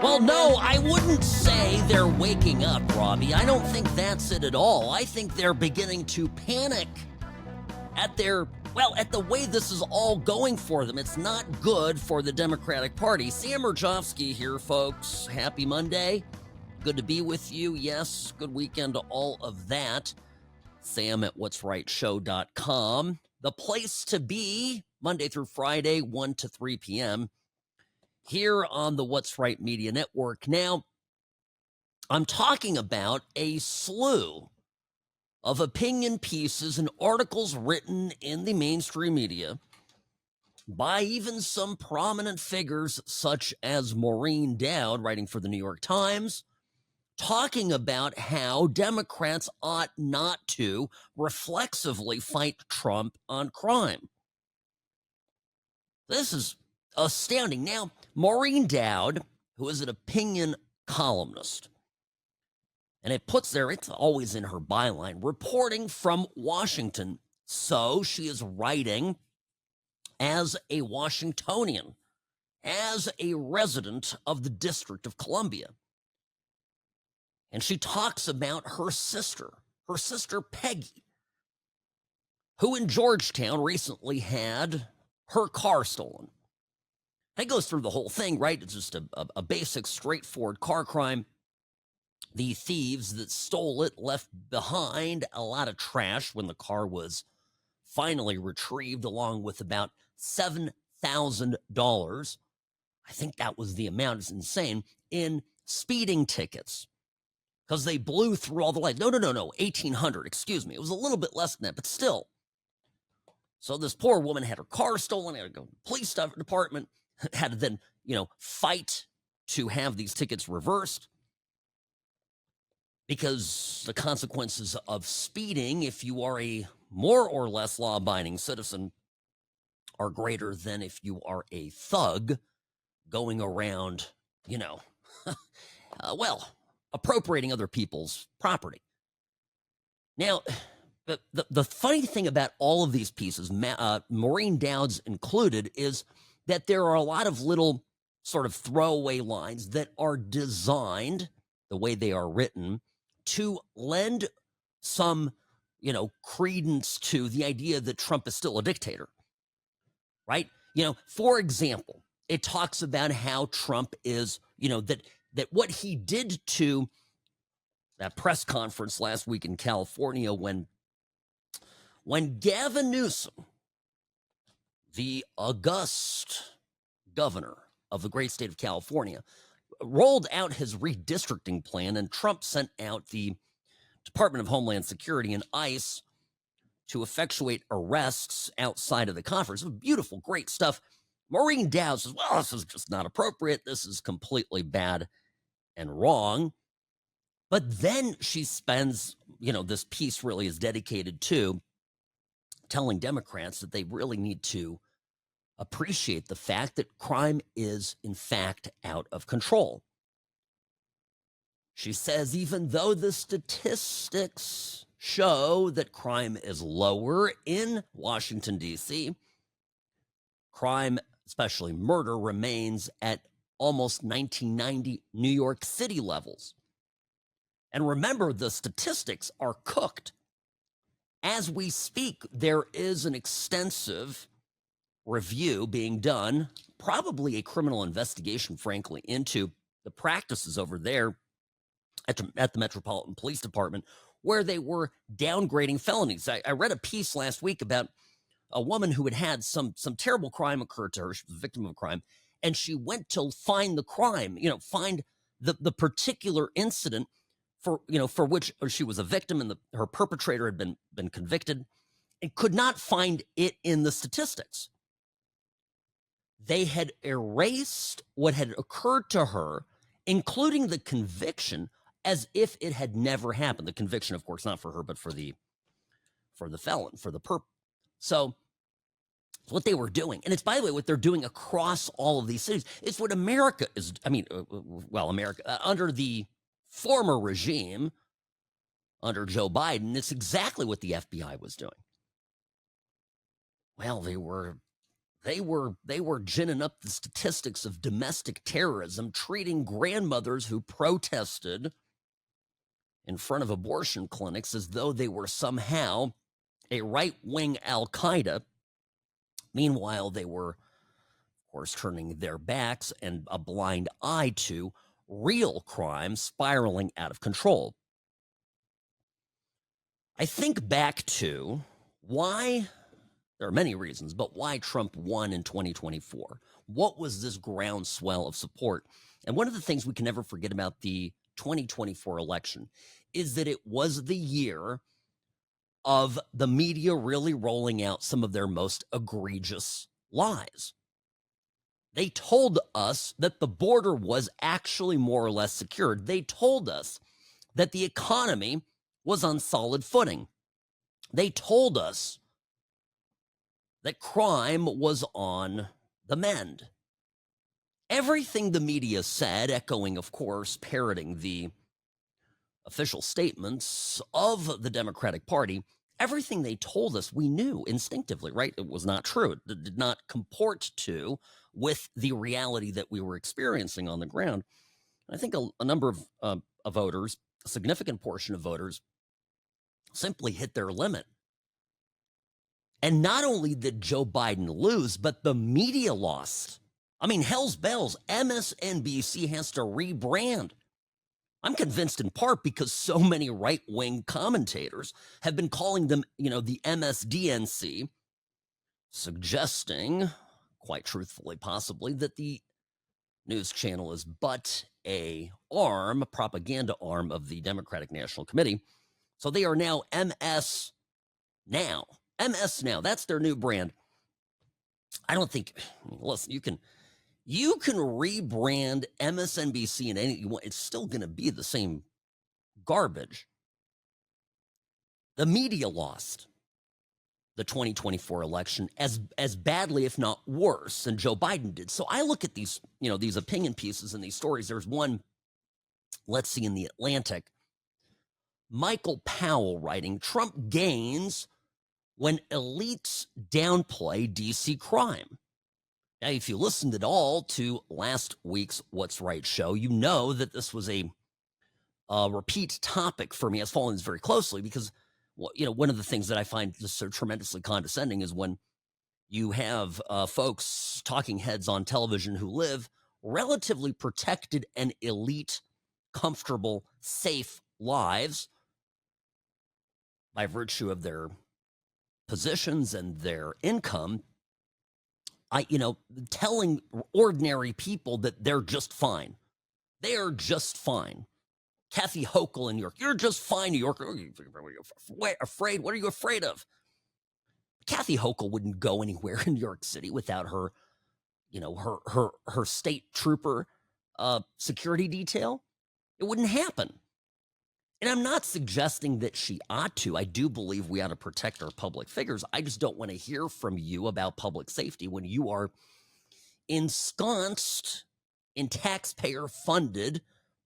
Well, no, I wouldn't say they're waking up, Robbie. I don't think that's it at all. I think they're beginning to panic at at the way this is all going for them. It's not good for the Democratic Party. Sam Mirejovsky here, folks. Happy Monday. Good to be with you. Yes, good weekend to all of that. Sam at what'srightshow.com. The place to be, Monday through Friday, 1 to 3 p.m., here on the What's Right Media Network. Now, I'm talking about a slew of opinion pieces and articles written in the mainstream media by even some prominent figures such as Maureen Dowd, writing for the New York Times, talking about how Democrats ought not to reflexively fight Trump on crime. This is astounding. Now, Maureen Dowd, who is an opinion columnist, and it's always in her byline, reporting from Washington. So she is writing as a Washingtonian, as a resident of the District of Columbia. And she talks about her sister Peggy, who in Georgetown recently had her car stolen. It goes through the whole thing, right? It's just a basic, straightforward car crime. The thieves that stole it left behind a lot of trash when the car was finally retrieved, along with about $7,000. I think that was the amount. It's insane. In speeding tickets, because they blew through all the lights. No, 1,800, excuse me. It was a little bit less than that, but still. So this poor woman had her car stolen, had to go to the police department, had to then, fight to have these tickets reversed, because the consequences of speeding, if you are a more or less law-abiding citizen, are greater than if you are a thug going around, appropriating other people's property. Now, the funny thing about all of these pieces, Maureen Dowd's included, is that there are a lot of little sort of throwaway lines that are designed, the way they are written, to lend some, credence to the idea that Trump is still a dictator, right? For example, it talks about how Trump is, that what he did to that press conference last week in California when Gavin Newsom, the august governor of the great state of California, rolled out his redistricting plan, and Trump sent out the Department of Homeland Security and ICE to effectuate arrests outside of the conference. It was beautiful, great stuff. Maureen Dowd says, well, this is just not appropriate. This is completely bad and wrong. But then she spends, this piece really is dedicated to telling Democrats that they really need to appreciate the fact that crime is, in fact, out of control. She says, even though the statistics show that crime is lower in Washington, D.C., crime, especially murder, remains at almost 1990 New York City levels. And remember, the statistics are cooked. As we speak, there is an extensive review being done, probably a criminal investigation, frankly, into the practices over there at the Metropolitan Police Department, where they were downgrading felonies. I read a piece last week about a woman who had some terrible crime occur to her. She was a victim of a crime, and she went to find the crime, find the particular incident for which she was a victim, and her perpetrator had been convicted, and could not find it in the statistics. They had erased what had occurred to her, including the conviction, as if it had never happened. The conviction, of course, not for her, but for the felon, for the perp. So it's what they were doing. And it's, by the way, what they're doing across all of these cities. It's what America is, America, under the former regime, under Joe Biden, it's exactly what the FBI was doing. Well, they were They were ginning up the statistics of domestic terrorism, treating grandmothers who protested in front of abortion clinics as though they were somehow a right-wing Al-Qaeda. Meanwhile, they were, of course, turning their backs and a blind eye to real crime spiraling out of control. I think back to why, there are many reasons, but why Trump won in 2024. What was this groundswell of support? And one of the things we can never forget about the 2024 election is that it was the year of the media really rolling out some of their most egregious lies. They told us that the border was actually more or less secured. They told us that the economy was on solid footing. They told us that crime was on the mend. Everything the media said, echoing, of course, parroting the official statements of the Democratic Party, everything they told us, we knew instinctively, right? It was not true. It did not comport to with the reality that we were experiencing on the ground. I think a number of voters, a significant portion of voters, simply hit their limit. And not only did Joe Biden lose, but the media lost. I mean, hell's bells, MSNBC has to rebrand. I'm convinced in part because so many right-wing commentators have been calling them, the MSDNC, suggesting, quite truthfully possibly, that the news channel is but a propaganda arm of the Democratic National Committee. So they are now MS Now. MS Now, that's their new brand. I don't think, listen, you can rebrand MSNBC in any, it's still going to be the same garbage. The media lost the 2024 election as badly, if not worse, than Joe Biden did. So I look at these, these opinion pieces and these stories. There's one, let's see, in the Atlantic, Michael Powell writing, Trump gains when elites downplay DC crime. Now, if you listened at all to last week's What's Right show, you know that this was a repeat topic for me. It's following this very closely because, one of the things that I find just so tremendously condescending is when you have folks, talking heads on television who live relatively protected and elite, comfortable, safe lives by virtue of their positions and their income, telling ordinary people that they're just fine. They are just fine. Kathy Hochul in New York, you're just fine, New York. Are you afraid? What are you afraid of? Kathy Hochul wouldn't go anywhere in New York City without her, her state trooper security detail. It wouldn't happen. And I'm not suggesting that she ought to. I do believe we ought to protect our public figures. I just don't want to hear from you about public safety when you are ensconced in taxpayer-funded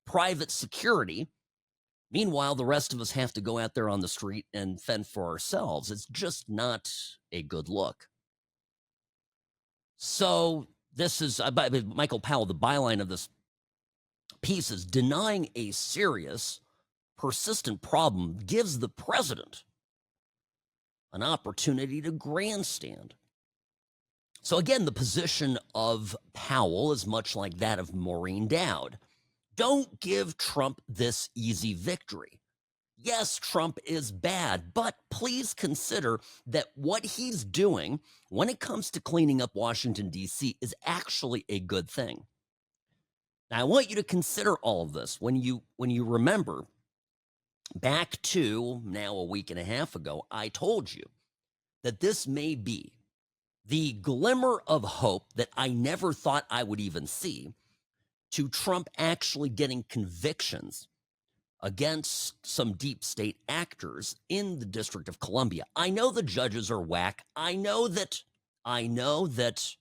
private security. Meanwhile, the rest of us have to go out there on the street and fend for ourselves. It's just not a good look. So this is, Michael Powell, the byline of this piece is denying a serious, persistent problem gives the president an opportunity to grandstand. So again, the position of Powell is much like that of Maureen Dowd. Don't give Trump this easy victory. Yes, Trump is bad, but please consider that what he's doing when it comes to cleaning up Washington, D.C. is actually a good thing. Now, I want you to consider all of this when you remember back to now a week and a half ago, I told you that this may be the glimmer of hope that I never thought I would even see to Trump actually getting convictions against some deep state actors in the District of Columbia. I know the judges are whack. I know that it's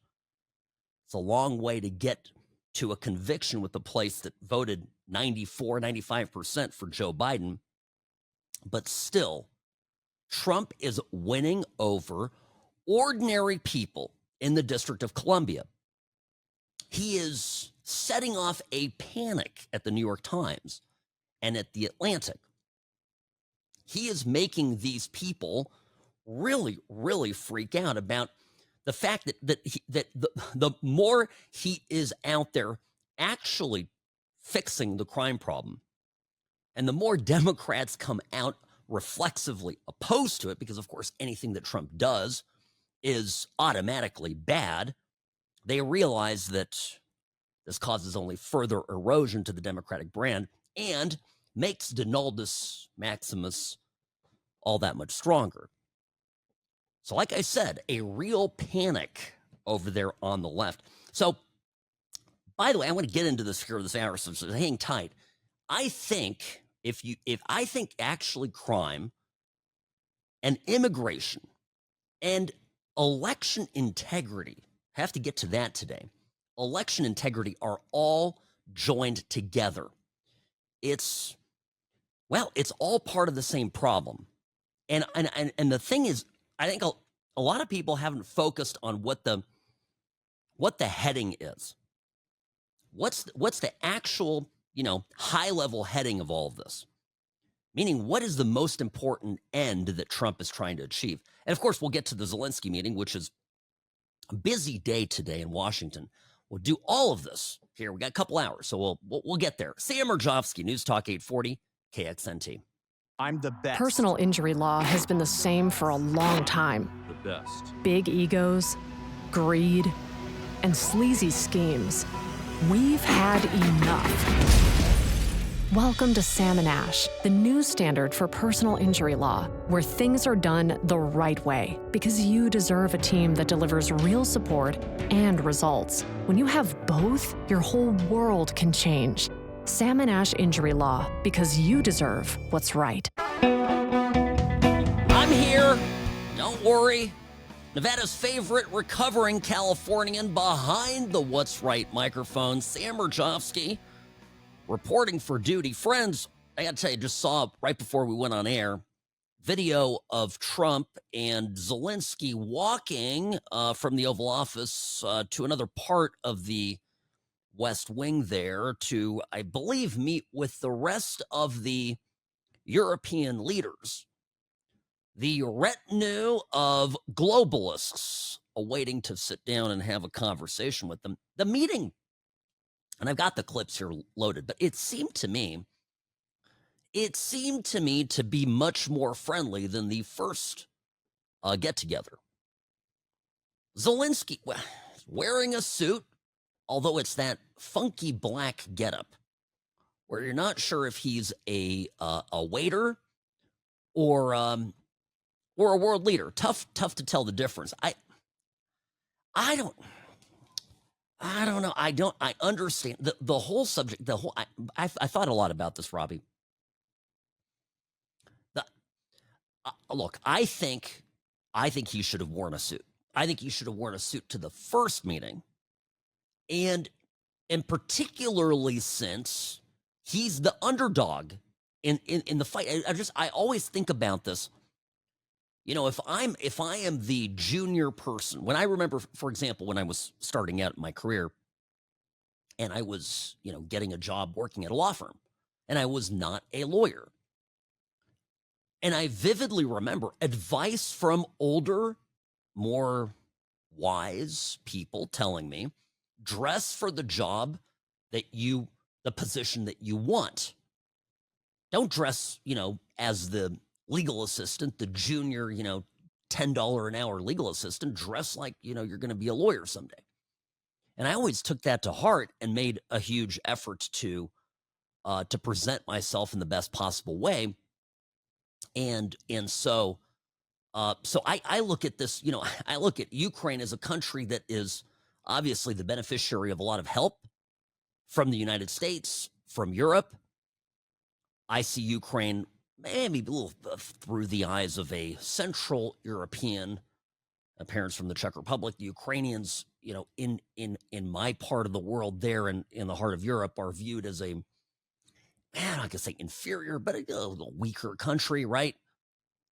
a long way to get to a conviction with a place that voted 94, 95% for Joe Biden. But still, Trump is winning over ordinary people in the District of Columbia. He is setting off a panic at the New York Times and at the Atlantic. He is making these people really, really freak out about the fact that the more he is out there actually fixing the crime problem, and the more Democrats come out reflexively opposed to it, because, of course, anything that Trump does is automatically bad, they realize that this causes only further erosion to the Democratic brand and makes Donaldus Maximus all that much stronger. So, like I said, a real panic over there on the left. So, by the way, I want to get into this here this hour, so hang tight. I think if I think actually crime and immigration and election integrity, have to get to that today. Election integrity are all joined together. It's all part of the same problem. And the thing is, I think a lot of people haven't focused on what the heading is. What's the actual, high level heading of all of this? Meaning, what is the most important end that Trump is trying to achieve? And of course, we'll get to the Zelensky meeting, which is a busy day today in Washington. We'll do all of this here. We got a couple hours, so we'll get there. Sam Mirejovsky, News Talk 840, KXNT. I'm the best. Personal injury law has been the same for a long time. The best. Big egos, greed, and sleazy schemes. We've had enough. Welcome to Sam and Ash, the new standard for personal injury law, where things are done the right way, because you deserve a team that delivers real support and results. When you have both, your whole world can change. Sam and Ash Injury Law, because you deserve what's right. I'm here. Don't worry. Nevada's favorite recovering Californian behind the What's Right microphone, Sam Mirejovsky, reporting for duty. Friends, I gotta tell you, just saw right before we went on air, video of Trump and Zelensky walking from the Oval Office to another part of the West Wing there to, I believe, meet with the rest of the European leaders. The retinue of globalists awaiting to sit down and have a conversation with them. The meeting, and I've got the clips here loaded, but it seemed to me to be much more friendly than the first get-together. Zelensky wearing a suit, although it's that funky black getup where you're not sure if he's a waiter or a world leader. Tough to tell the difference. I don't know. I understand the whole subject. I thought a lot about this, Robbie. Look, I think he should have worn a suit. I think he should have worn a suit to the first meeting, and particularly since he's the underdog in the fight. I always think about this. If I am the junior person, when I remember, for example, when I was starting out in my career and I was, getting a job working at a law firm and I was not a lawyer. And I vividly remember advice from older, more wise people telling me, dress for the job the position that you want. Don't dress, as the legal assistant, the junior, $10 an hour legal assistant. Dress like, you're going to be a lawyer someday. And I always took that to heart and made a huge effort to present myself in the best possible way. And so I look at this, I look at Ukraine as a country that is obviously the beneficiary of a lot of help from the United States, from Europe. I see Ukraine maybe a little through the eyes of a Central European, parents from the Czech Republic. The Ukrainians, in my part of the world there in the heart of Europe are viewed as I'm not gonna say inferior, but a weaker country, right?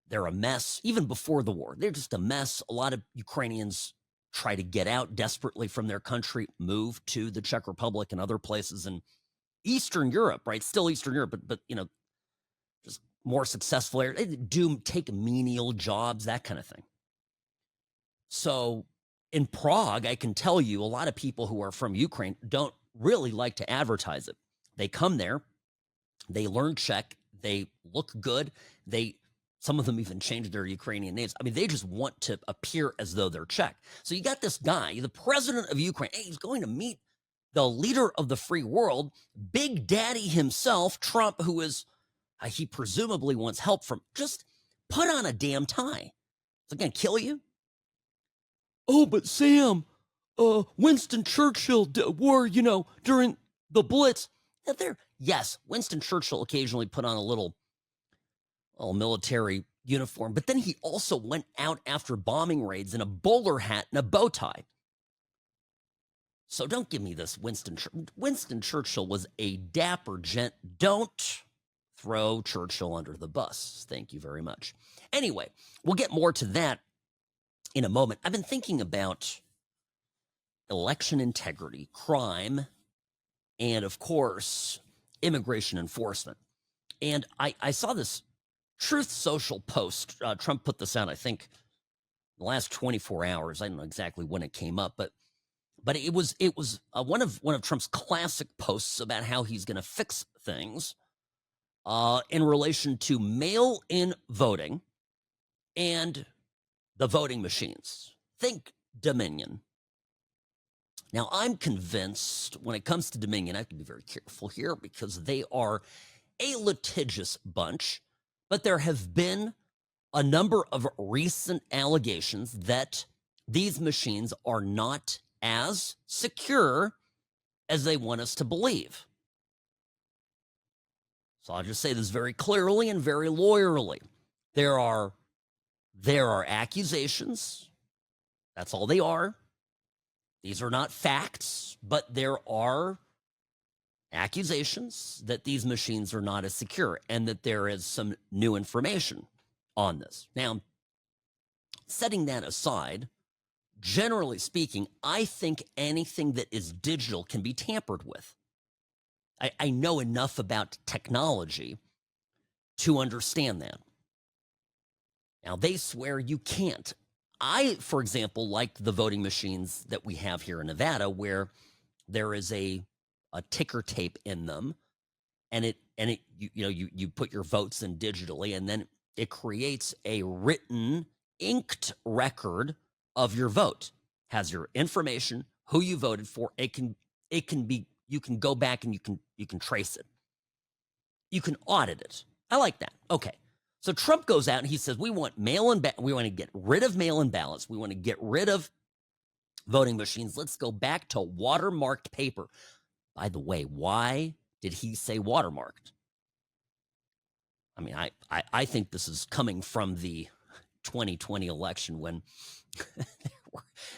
They're a mess. Even before the war, they're just a mess. A lot of Ukrainians try to get out desperately from their country, move to the Czech Republic and other places in Eastern Europe, right? Still Eastern Europe, but just more successful area. They do take menial jobs, that kind of thing. So in Prague, I can tell you a lot of people who are from Ukraine don't really like to advertise it. They come there, they learn Czech, they look good, some of them even change their Ukrainian names. I mean, they just want to appear as though they're Czech. So you got this guy, the president of Ukraine, he's going to meet the leader of the free world, Big Daddy himself, Trump, who is, he presumably wants help from, just put on a damn tie. Is it going to kill you? Oh, but Sam, Winston Churchill wore, during the Blitz. Yes, Winston Churchill occasionally put on a little military uniform, but then he also went out after bombing raids in a bowler hat and a bow tie. So don't give me this Winston Churchill was a dapper gent. Don't throw Churchill under the bus. Thank you very much. Anyway, we'll get more to that in a moment. I've been thinking about election integrity, crime, and of course, immigration enforcement. And I saw this Truth Social post. Trump put this out, I think, the last 24 hours. I don't know exactly when it came up, but it was one of Trump's classic posts about how he's going to fix things in relation to mail-in voting and the voting machines. Think Dominion. Now, I'm convinced when it comes to Dominion, I have to be very careful here because they are a litigious bunch, but there have been a number of recent allegations that these machines are not as secure as they want us to believe. So I'll just say this very clearly and very lawyerly. There are accusations. That's all they are. These are not facts, but there are accusations that these machines are not as secure and that there is some new information on this. Now, setting that aside, generally speaking, I think anything that is digital can be tampered with. I know enough about technology to understand that. Now, they swear you can't. I, for example, like the voting machines that we have here in Nevada, where there is a ticker tape in them, and you put your votes in digitally, and then it creates a written, inked record of your vote. Has your information, who you voted for. It can be. You can go back and you can trace it. You can audit it. I like that. Okay. So Trump goes out and he says, we want we want to get rid of mail-in ballots. We want to get rid of voting machines. Let's go back to watermarked paper. By the way, why did he say watermarked? I mean, I think this is coming from the 2020 election when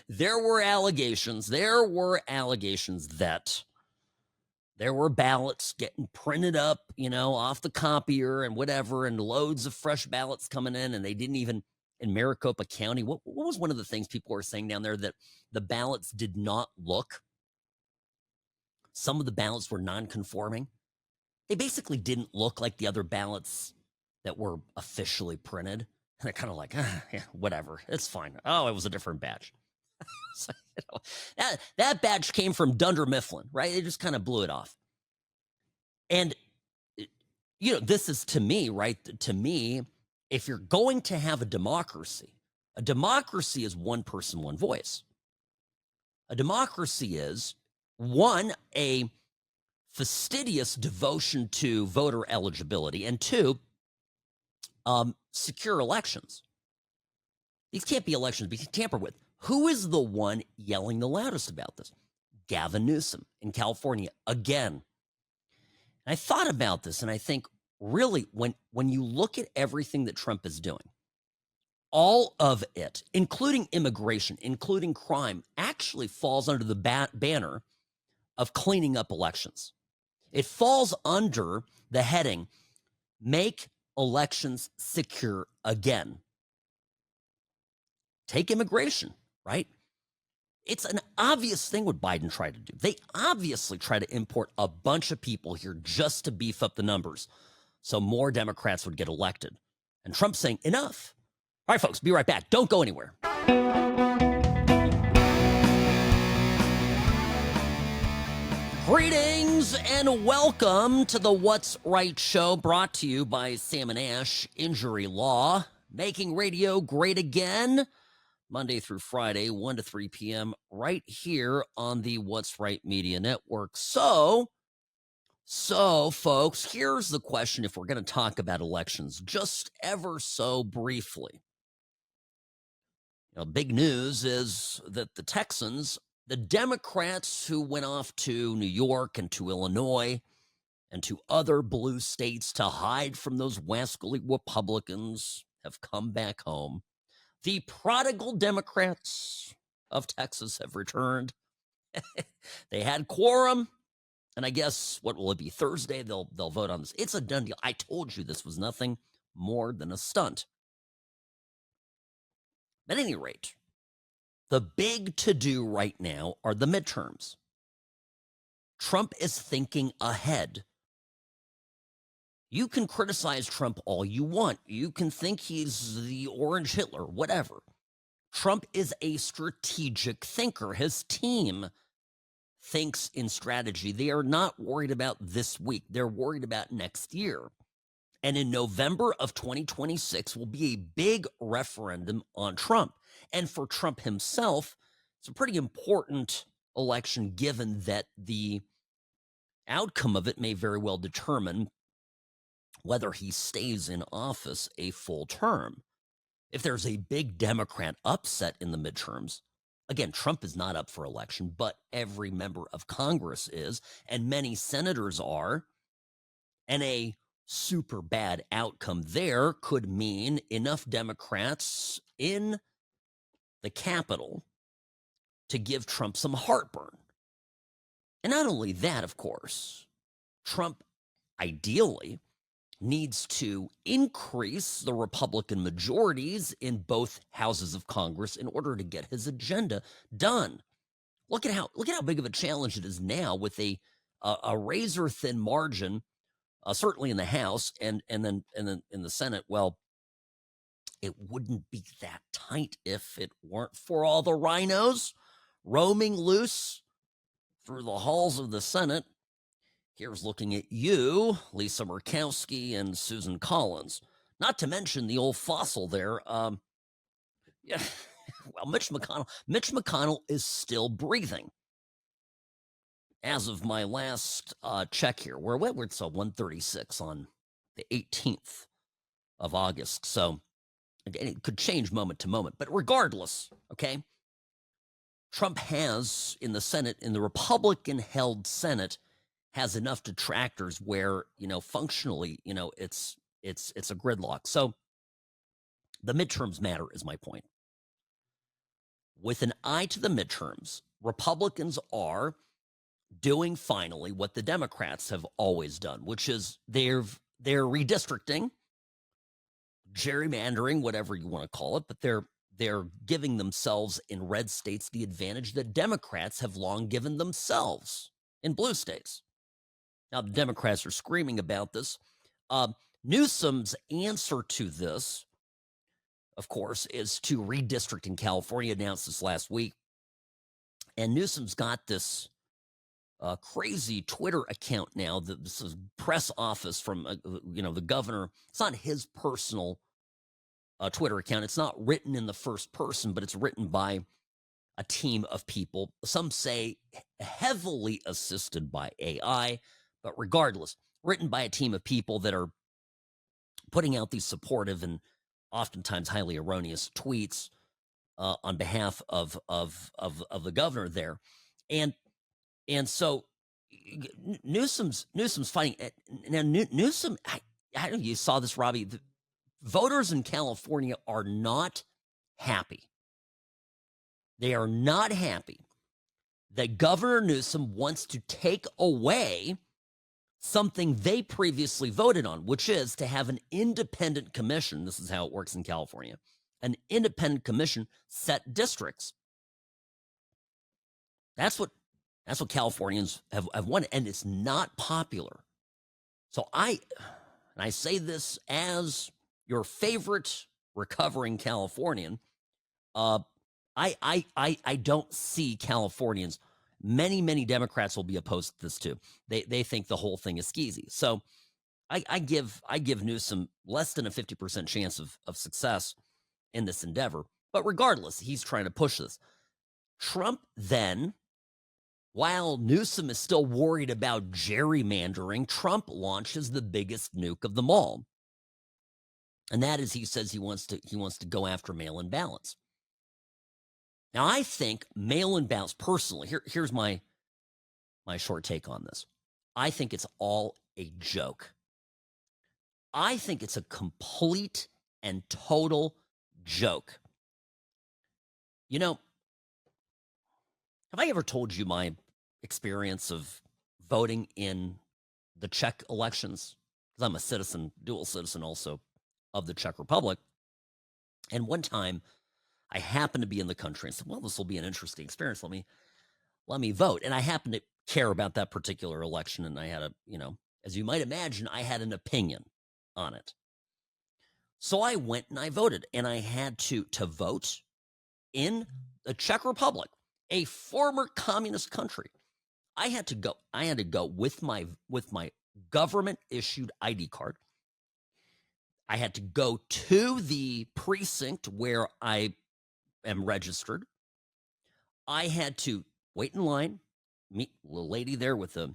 there were allegations that there were ballots getting printed up, off the copier and whatever, and loads of fresh ballots coming in, and they didn't even, in Maricopa County, what was one of the things people were saying down there, that the ballots did not look? Some of the ballots were non-conforming. They basically didn't look like the other ballots that were officially printed. And they're kind of like, yeah, whatever, it's fine. Oh, it was a different batch. So, that batch came from Dunder Mifflin, right? They just kind of blew it off. And, this is to me, right? To me, if you're going to have a democracy is one person, one voice. A democracy is, one, a fastidious devotion to voter eligibility, and two, secure elections. These can't be elections be tampered with. Who is the one yelling the loudest about this? Gavin Newsom in California again. And I thought about this, and I think, really, when you look at everything that Trump is doing, all of it, including immigration, including crime, actually falls under the banner of cleaning up elections. It falls under the heading, make elections secure again. Take immigration, right? It's an obvious thing what Biden tried to do. They obviously try to import a bunch of people here just to beef up the numbers so more Democrats would get elected. And Trump's saying, enough. All right, folks, be right back. Don't go anywhere. Greetings and welcome to the What's Right show, brought to you by Sam and Ash Injury Law, making radio great again, Monday through Friday, 1 to 3 p.m., right here on the What's Right Media Network. So, folks, here's the question if we're going to talk about elections, just ever so briefly. Big news is that the Texans, the Democrats who went off to New York and to Illinois and to other blue states to hide from those wascally Republicans, have come back home. The prodigal Democrats of Texas have returned. They had quorum, and I guess, what will it be, Thursday? They'll vote on this. It's a done deal. I told you this was nothing more than a stunt. At any rate, the big to-do right now are the midterms. Trump is thinking ahead. You can criticize Trump all you want. You can think he's the orange Hitler, whatever. Trump is a strategic thinker. His team thinks in strategy. They are not worried about this week. They're worried about next year. And in November of 2026 will be a big referendum on Trump. And for Trump himself, it's a pretty important election, given that the outcome of it may very well determine whether he stays in office a full term. If there's a big Democrat upset in the midterms, again, Trump is not up for election, but every member of Congress is, and many senators are, and a super bad outcome there could mean enough Democrats in the Capitol to give Trump some heartburn. And not only that, of course, Trump ideally needs to increase the Republican majorities in both houses of Congress in order to get his agenda done. Look at how big of a challenge it is now with a razor thin margin, certainly in the House and then in the Senate. Well, it wouldn't be that tight if it weren't for all the rhinos roaming loose through the halls of the Senate. Here's looking at you, Lisa Murkowski and Susan Collins. Not to mention the old fossil there. Yeah, well, Mitch McConnell is still breathing. As of my last check here, we're at 136 on the 18th of August. So again, it could change moment to moment. But regardless, okay, Trump has in the Senate, in the Republican-held Senate, has enough detractors where, functionally, it's a gridlock. So the midterms matter is my point. With an eye to the midterms, Republicans are doing finally what the Democrats have always done, which is they're redistricting, gerrymandering, whatever you want to call it, but they're giving themselves in red states the advantage that Democrats have long given themselves in blue states. Now, the Democrats are screaming about this. Newsom's answer to this, of course, is to redistrict in California. Announced this last week. And Newsom's got this crazy Twitter account now. This is press office from, the governor. It's not his personal Twitter account. It's not written in the first person, but it's written by a team of people. Some say heavily assisted by AI. But regardless, written by a team of people that are putting out these supportive and oftentimes highly erroneous tweets on behalf of the governor there, and so Newsom's fighting. Now Newsom, I don't know, you saw this, Robbie. The voters in California are not happy. They are not happy that Governor Newsom wants to take away something they previously voted on, which is to have an independent commission. This is how it works in California. An independent commission set districts. That's what Californians have wanted, and it's not popular. So I say this as your favorite recovering Californian. I don't see Californians. Many Democrats will be opposed to this too. They think the whole thing is skeezy. So I give Newsom less than a 50% chance of success in this endeavor. But regardless, he's trying to push this. Trump then, while Newsom is still worried about gerrymandering, Trump launches the biggest nuke of them all. And that is, he says he wants to go after mail-in ballots. Now, I think mail-in ballots, personally, here's my short take on this. I think it's all a joke. I think it's a complete and total joke. You know, have I ever told you my experience of voting in the Czech elections? Because I'm a citizen, dual citizen also of the Czech Republic. And one time I happened to be in the country and said, well, this will be an interesting experience. Let me vote. And I happened to care about that particular election. And I had as you might imagine, I had an opinion on it. So I went and I voted, and I had to vote in the Czech Republic, a former communist country. I had to go with my government issued ID card. I had to go to the precinct where I am registered. I had to wait in line, meet a little lady there with a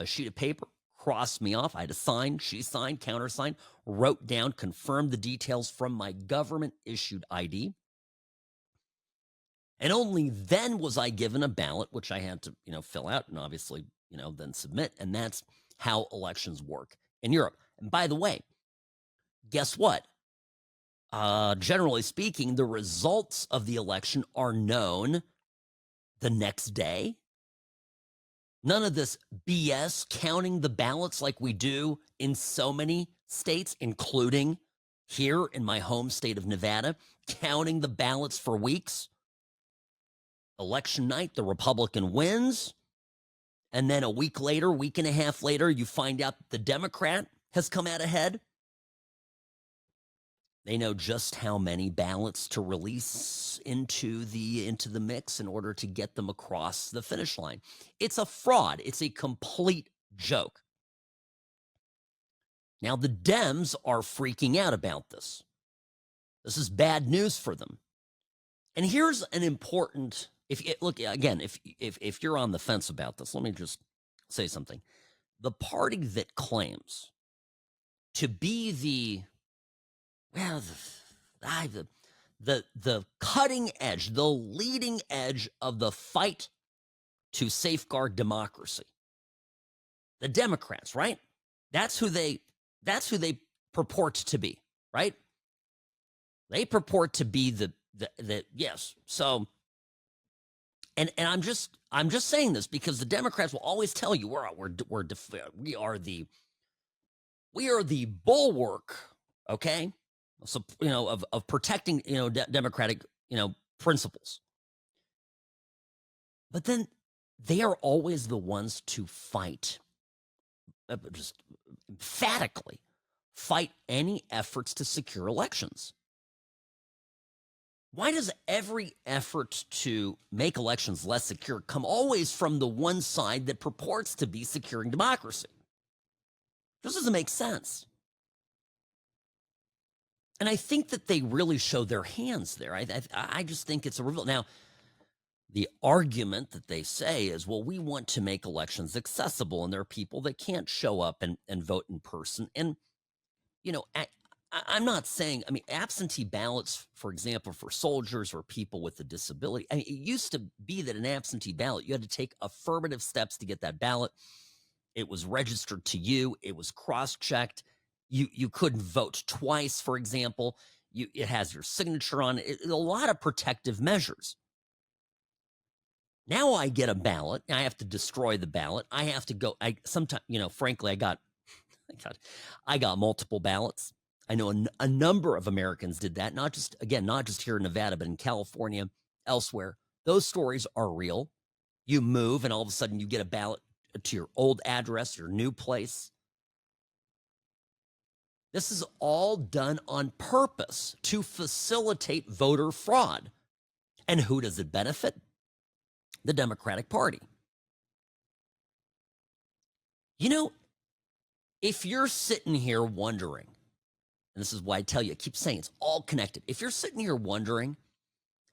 sheet of paper, cross me off. I had to sign, she signed, countersigned, wrote down, confirmed the details from my government issued ID. And only then was I given a ballot, which I had to, fill out and obviously, then submit. And that's how elections work in Europe. And by the way, guess what? Generally speaking, the results of the election are known the next day. None of this BS counting the ballots like we do in so many states, including here in my home state of Nevada, counting the ballots for weeks. Election night, the Republican wins. And then a week and a half later, you find out that the Democrat has come out ahead. They know just how many ballots to release into the mix in order to get them across the finish line. It's a fraud. It's a complete joke. Now, the Dems are freaking out about this. This is bad news for them. And here's an important, if you're on the fence about this, let me just say something. The party that claims to be the cutting edge, the leading edge of the fight to safeguard democracy. The Democrats, right? That's who they purport to be, right? They purport to be the yes. So and I'm just saying this because the Democrats will always tell you we are the bulwark, okay? So, of protecting, democratic, principles. But then they are always the ones to fight, just emphatically fight any efforts to secure elections. Why does every effort to make elections less secure come always from the one side that purports to be securing democracy? This doesn't make sense. And I think that they really show their hands there. I just think it's a reveal. Now, the argument that they say is, well, we want to make elections accessible, and there are people that can't show up and vote in person. And, I'm not saying, absentee ballots, for example, for soldiers or people with a disability. It used to be that an absentee ballot, you had to take affirmative steps to get that ballot. It was registered to you. It was cross-checked. You couldn't vote twice, for example. It has your signature on it. A lot of protective measures. Now I get a ballot. I have to destroy the ballot. I have to go. Frankly, I got multiple ballots. I know a number of Americans did that. Not just here in Nevada, but in California, elsewhere. Those stories are real. You move, and all of a sudden you get a ballot to your old address, your new place. This is all done on purpose to facilitate voter fraud. And who does it benefit? The Democratic Party. You know, if you're sitting here wondering, and this is why I tell you, I keep saying it's all connected. If you're sitting here wondering,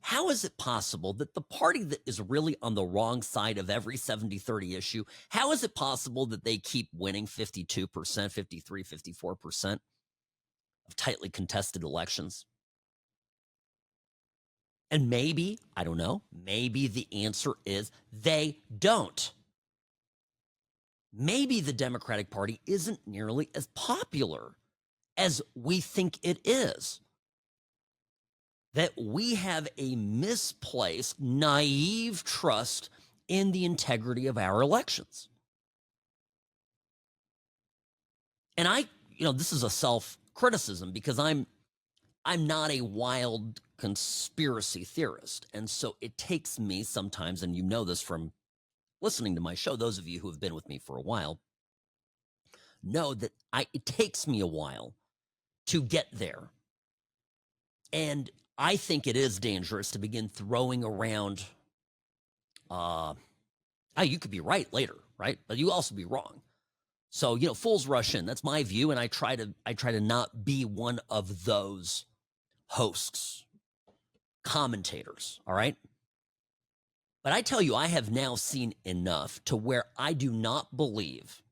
how is it possible that the party that is really on the wrong side of every 70-30 issue, how is it possible that they keep winning 52%, 53, 54% of tightly contested elections? And maybe, I don't know, maybe the answer is they don't. Maybe the Democratic Party isn't nearly as popular as we think it is. That we have a misplaced, naive trust in the integrity of our elections. And this is a self-criticism because I'm not a wild conspiracy theorist. And so it takes me sometimes, and you know this from listening to my show, those of you who have been with me for a while know that it takes me a while to get there. And I think it is dangerous to begin throwing around, you could be right later, right? But you also be wrong. So, fools rush in. That's my view. And I try to not be one of those hosts, commentators, all right? But I tell you, I have now seen enough to where I do not believe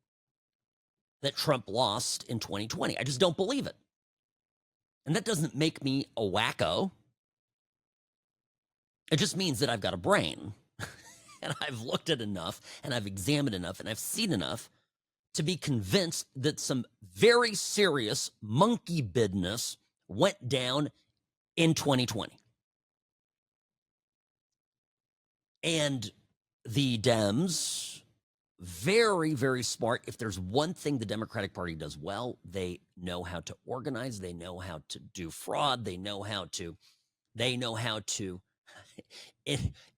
that Trump lost in 2020. I just don't believe it. And that doesn't make me a wacko. It just means that I've got a brain. And I've looked at enough, and I've examined enough, and I've seen enough to be convinced that some very serious monkey business went down in 2020. And the Dems, very, very smart. If there's one thing the Democratic Party does well, they know how to organize. They know how to do fraud. They know how to,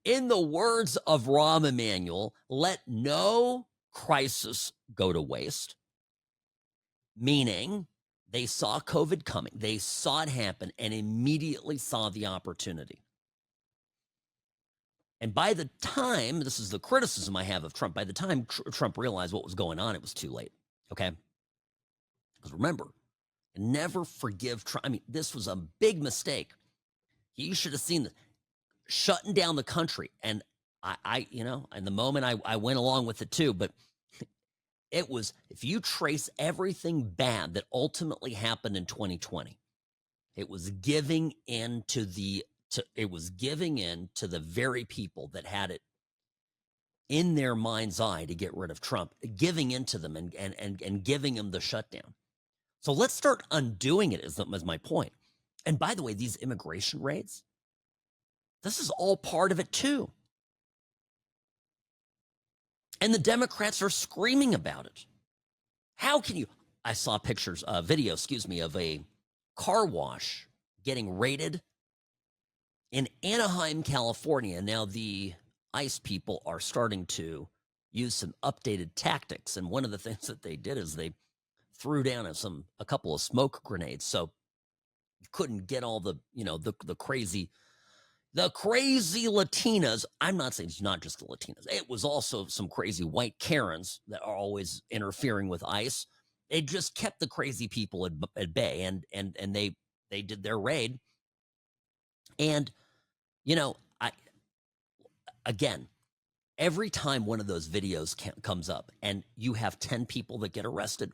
in the words of Rahm Emanuel, let no crisis go to waste. Meaning they saw COVID coming. They saw it happen and immediately saw the opportunity. And by the time, this is the criticism I have of Trump, by the time Trump realized what was going on, it was too late, okay? Because remember, never forgive Trump. I mean, this was a big mistake. He should have seen shutting down the country. And in the moment I went along with it too, but it was, if you trace everything bad that ultimately happened in 2020, it was giving in to the very people that had it in their mind's eye to get rid of Trump, giving into them and giving them the shutdown. So let's start undoing it, is my point. And by the way, these immigration raids, this is all part of it too. And the Democrats are screaming about it. How can you? I saw video of a car wash getting raided in Anaheim, California. Now the ICE people are starting to use some updated tactics. And one of the things that they did is they threw down a couple of smoke grenades. So you couldn't get all the crazy Latinas. I'm not saying it's not just the Latinas. It was also some crazy white Karens that are always interfering with ICE. They just kept the crazy people at bay, and they did their raid. And again, every time one of those videos comes up and you have 10 people that get arrested,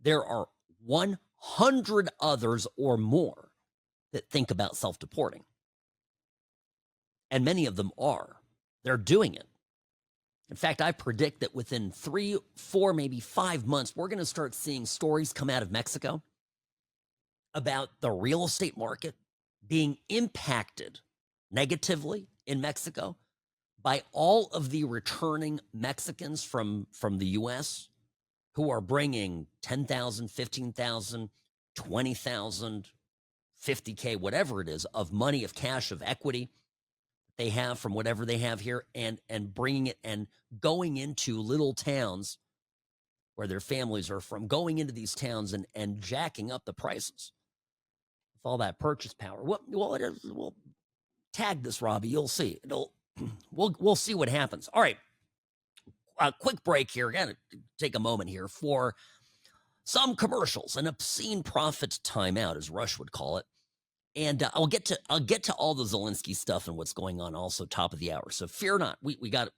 there are 100 others or more that think about self-deporting. And many of them are. They're doing it. In fact, I predict that within 3, 4, maybe 5 months, we're going to start seeing stories come out of Mexico about the real estate market being impacted negatively in Mexico by all of the returning Mexicans from the U.S. who are bringing 10,000, 15,000, 20,000, 50K, whatever it is, of money, of cash, of equity they have from whatever they have here and bringing it and going into little towns where their families are from, going into these towns and jacking up the prices with all that purchase power. We'll tag this, Robbie. You'll see. We'll see what happens. All right. A quick break here. Got to take a moment here for some commercials, an obscene profit timeout, as Rush would call it. And I'll get to all the Zelensky stuff and what's going on also top of the hour. So fear not. We got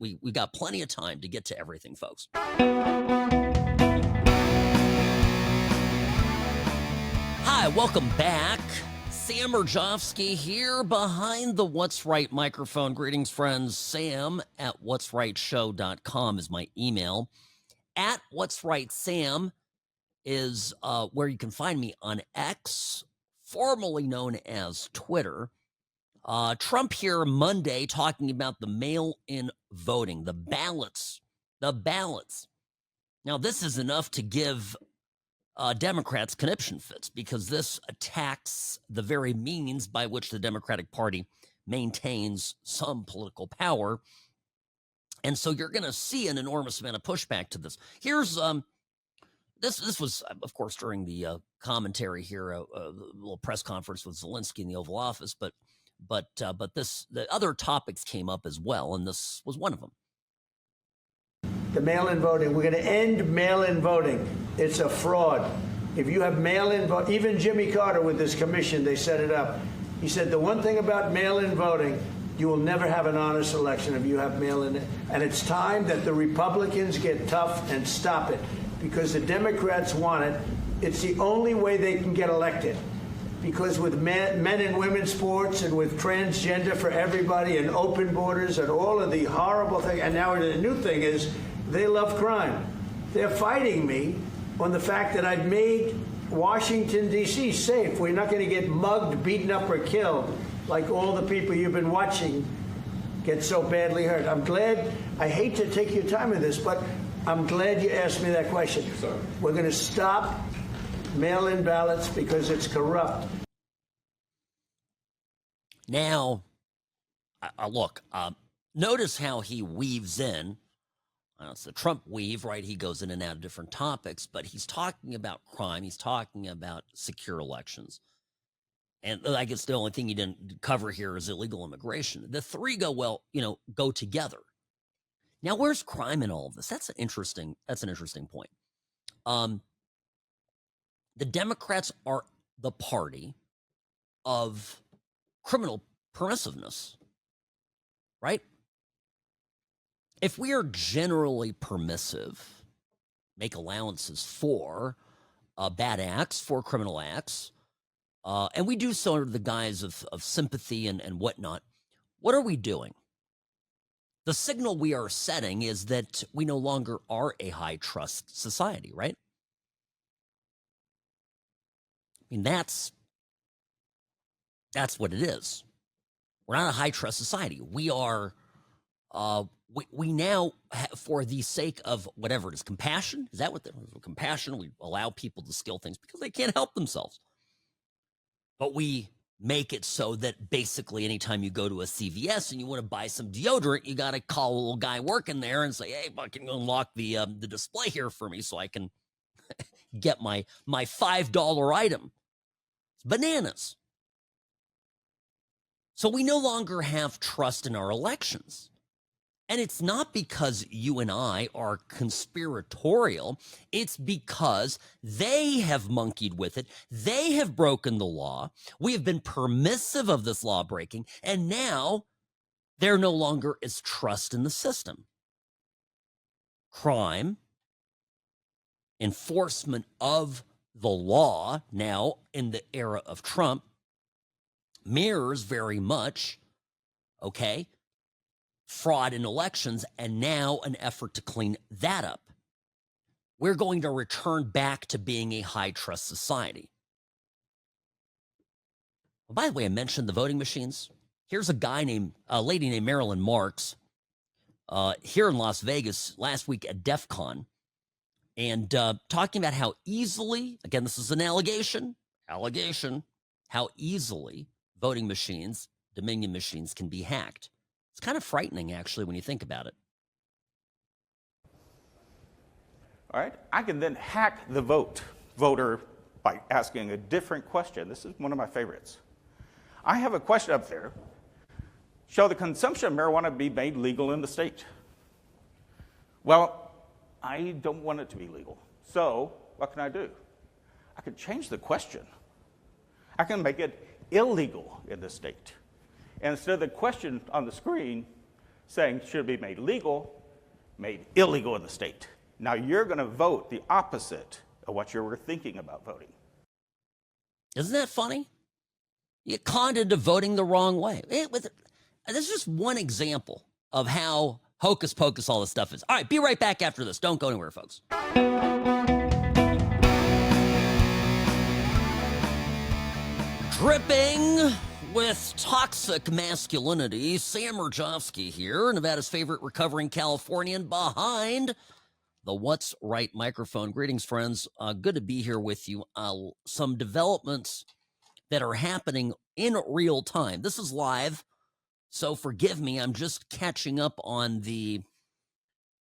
plenty of time to get to everything, folks. Hi, welcome back. Sam Mirejovsky here behind the What's Right microphone. Greetings, friends. Sam at what'srightshow.com is my email. At What's Right Sam is where you can find me on X, formerly known as Twitter. Trump here Monday talking about the mail-in voting, the ballots. Now, this is enough to give Democrats conniption fits because this attacks the very means by which the Democratic Party maintains some political power. And so you're going to see an enormous amount of pushback to this. Here's this was, of course, during the commentary here, a little press conference with Zelensky in the Oval Office, but the other topics came up as well, and this was one of them. The mail-in voting. We're going to end mail-in voting. It's a fraud. If you have mail-in vote, even Jimmy Carter with this commission, they set it up. He said the one thing about mail-in voting, you will never have an honest election if you have mail-in. And it's time that the Republicans get tough and stop it because the Democrats want it. It's the only way they can get elected. Because with men and women's sports and with transgender for everybody and open borders and all of the horrible things, and now the new thing is they love crime. They're fighting me on the fact that I've made Washington, D.C. safe. We're not going to get mugged, beaten up, or killed like all the people you've been watching get so badly hurt. I'm glad. I hate to take your time with this, but I'm glad you asked me that question. Sorry. We're going to stop mail-in ballots because it's corrupt. Now, look, notice how he weaves in. It's the Trump weave, right? He goes in and out of different topics, but he's talking about crime. He's talking about secure elections. And I guess the only thing he didn't cover here is illegal immigration. The three go together. Now, where's crime in all of this? That's an interesting point. The Democrats are the party of criminal permissiveness, right? If we are generally permissive, make allowances for bad acts, for criminal acts, and we do so under the guise of sympathy and whatnot, what are we doing? The signal we are setting is that we no longer are a high-trust society, right? I mean, that's what it is. We're not a high-trust society. We are... We now, for the sake of whatever it is, compassion, is that what compassion? We allow people to steal things because they can't help themselves. But we make it so that basically anytime you go to a CVS and you want to buy some deodorant, you got to call a little guy working there and say, hey, can you unlock the display here for me so I can get my $5 item? It's bananas. So we no longer have trust in our elections. And it's not because you and I are conspiratorial. It's because they have monkeyed with it. They have broken the law. We have been permissive of this law breaking. And now there no longer is trust in the system. Crime, enforcement of the law now in the era of Trump mirrors very much, okay, fraud in elections, and now an effort to clean that up. We're going to return back to being a high-trust society. Well, by the way, I mentioned the voting machines. Here's a lady named Marilyn Marks here in Las Vegas last week at DEF CON, and talking about how easily, again, this is an allegation, how easily voting machines, Dominion machines, can be hacked. It's kind of frightening, actually, when you think about it. All right, I can then hack the voter by asking a different question. This is one of my favorites. I have a question up there. Shall the consumption of marijuana be made legal in the state? Well, I don't want it to be legal. So what can I do? I can change the question. I can make it illegal in the state. And instead of the question on the screen saying, should it be made legal, made illegal in the state. Now you're going to vote the opposite of what you were thinking about voting. Isn't that funny? You get conned into voting the wrong way. This is just one example of how hocus pocus all this stuff is. All right, be right back after this. Don't go anywhere, folks. Dripping with toxic masculinity, Sam Mirejovsky here, Nevada's favorite recovering Californian, behind the What's Right microphone. Greetings, friends. Good to be here with you. Some developments that are happening in real time. This is live, so forgive me. I'm just catching up on the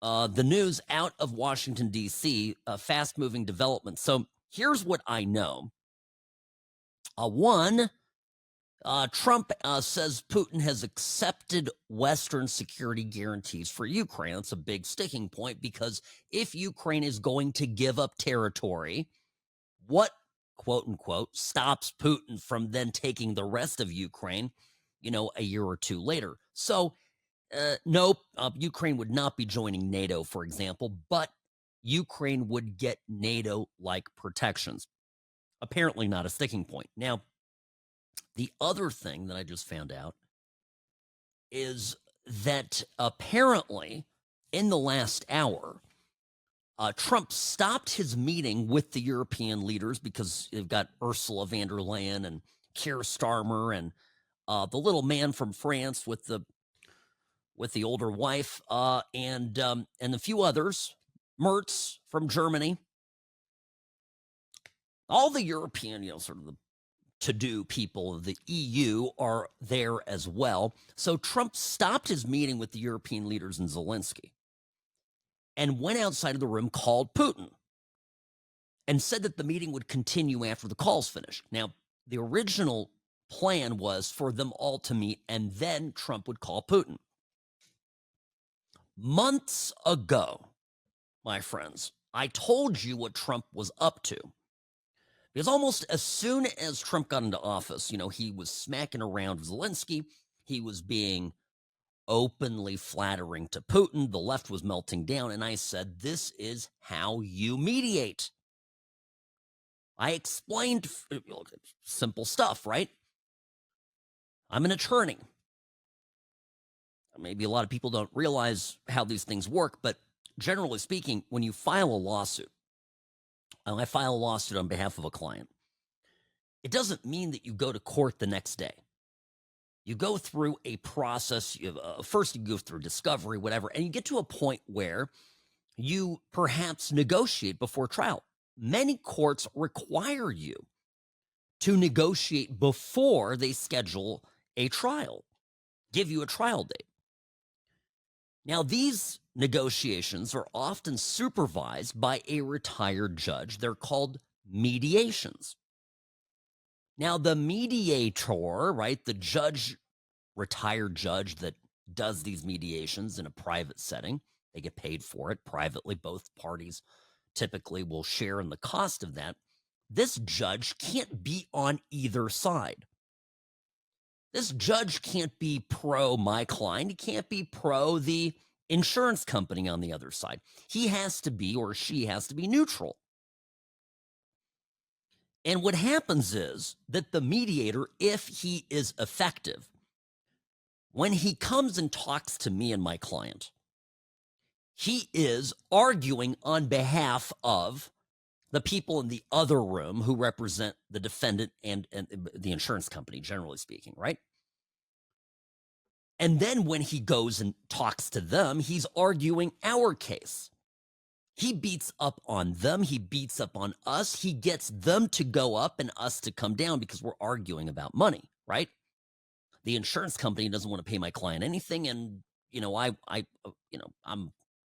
news out of Washington, D.C., fast-moving developments. So here's what I know. Trump says Putin has accepted Western security guarantees for Ukraine. That's a big sticking point, because if Ukraine is going to give up territory, what, quote unquote, stops Putin from then taking the rest of Ukraine, a year or two later? So, nope, Ukraine would not be joining NATO, for example, but Ukraine would get NATO-like protections. Apparently not a sticking point. Now, the other thing that I just found out is that apparently in the last hour, Trump stopped his meeting with the European leaders, because you've got Ursula von der Leyen and Keir Starmer and the little man from France with the older wife, and a few others, Merz from Germany. All the European, sort of the to-do people of the EU are there as well. So Trump stopped his meeting with the European leaders and Zelensky and went outside of the room, called Putin, and said that the meeting would continue after the call's finished. Now, the original plan was for them all to meet, and then Trump would call Putin. Months ago, my friends, I told you what Trump was up to. Because almost as soon as Trump got into office, he was smacking around Zelensky. He was being openly flattering to Putin. The left was melting down. And I said, this is how you mediate. I explained simple stuff, right? I'm an attorney. Maybe a lot of people don't realize how these things work, but generally speaking, when you file a lawsuit, I file a lawsuit on behalf of a client, it doesn't mean that you go to court the next day. You go through a process. First, you go through discovery, whatever, and you get to a point where you perhaps negotiate before trial. Many courts require you to negotiate before they schedule a trial, give you a trial date. Now, these negotiations are often supervised by a retired judge. They're called mediations. Now, the mediator, right, the judge, retired judge that does these mediations in a private setting, they get paid for it privately. Both parties typically will share in the cost of that. This judge can't be on either side. This judge can't be pro my client. He can't be pro the insurance company on the other side. He has to be, or she has to be, neutral. And what happens is that the mediator, if he is effective, when he comes and talks to me and my client, he is arguing on behalf of the people in the other room who represent the defendant and the insurance company, generally speaking, right? And then when he goes and talks to them, he's arguing our case. He beats up on them. He beats up on us. He gets them to go up and us to come down because we're arguing about money, right? the insurance company doesn't want to pay my client anything, and I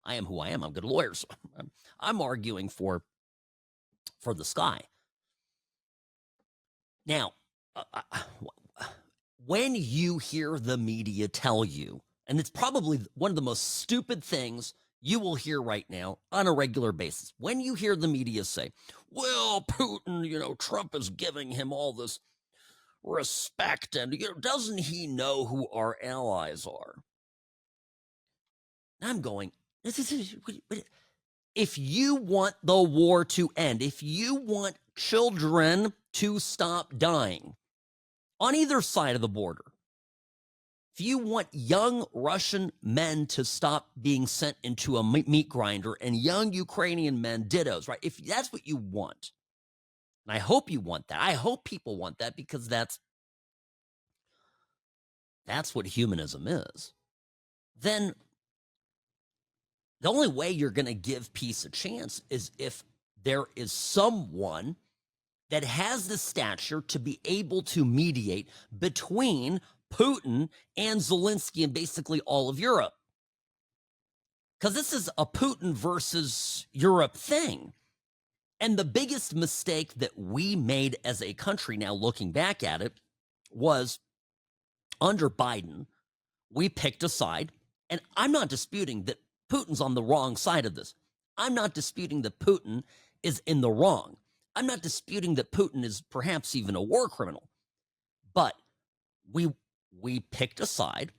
am who I am. I'm a good lawyer, so I'm arguing for the sky. Now, when you hear the media tell you, and it's probably one of the most stupid things you will hear right now on a regular basis, when you hear the media say, well, Putin, Trump is giving him all this respect, and doesn't he know who our allies are? I'm going, if you want the war to end, if you want children to stop dying on either side of the border, if you want young Russian men to stop being sent into a meat grinder and young Ukrainian men dittos, right? If that's what you want, and I hope you want that. I hope people want that, because that's what humanism is. Then the only way you're going to give peace a chance is if there is someone that has the stature to be able to mediate between Putin and Zelensky and basically all of Europe. Because this is a Putin versus Europe thing. And the biggest mistake that we made as a country, now looking back at it, was under Biden, we picked a side. And I'm not disputing that Putin's on the wrong side of this. I'm not disputing that Putin is in the wrong. I'm not disputing that Putin is perhaps even a war criminal. But we picked a side,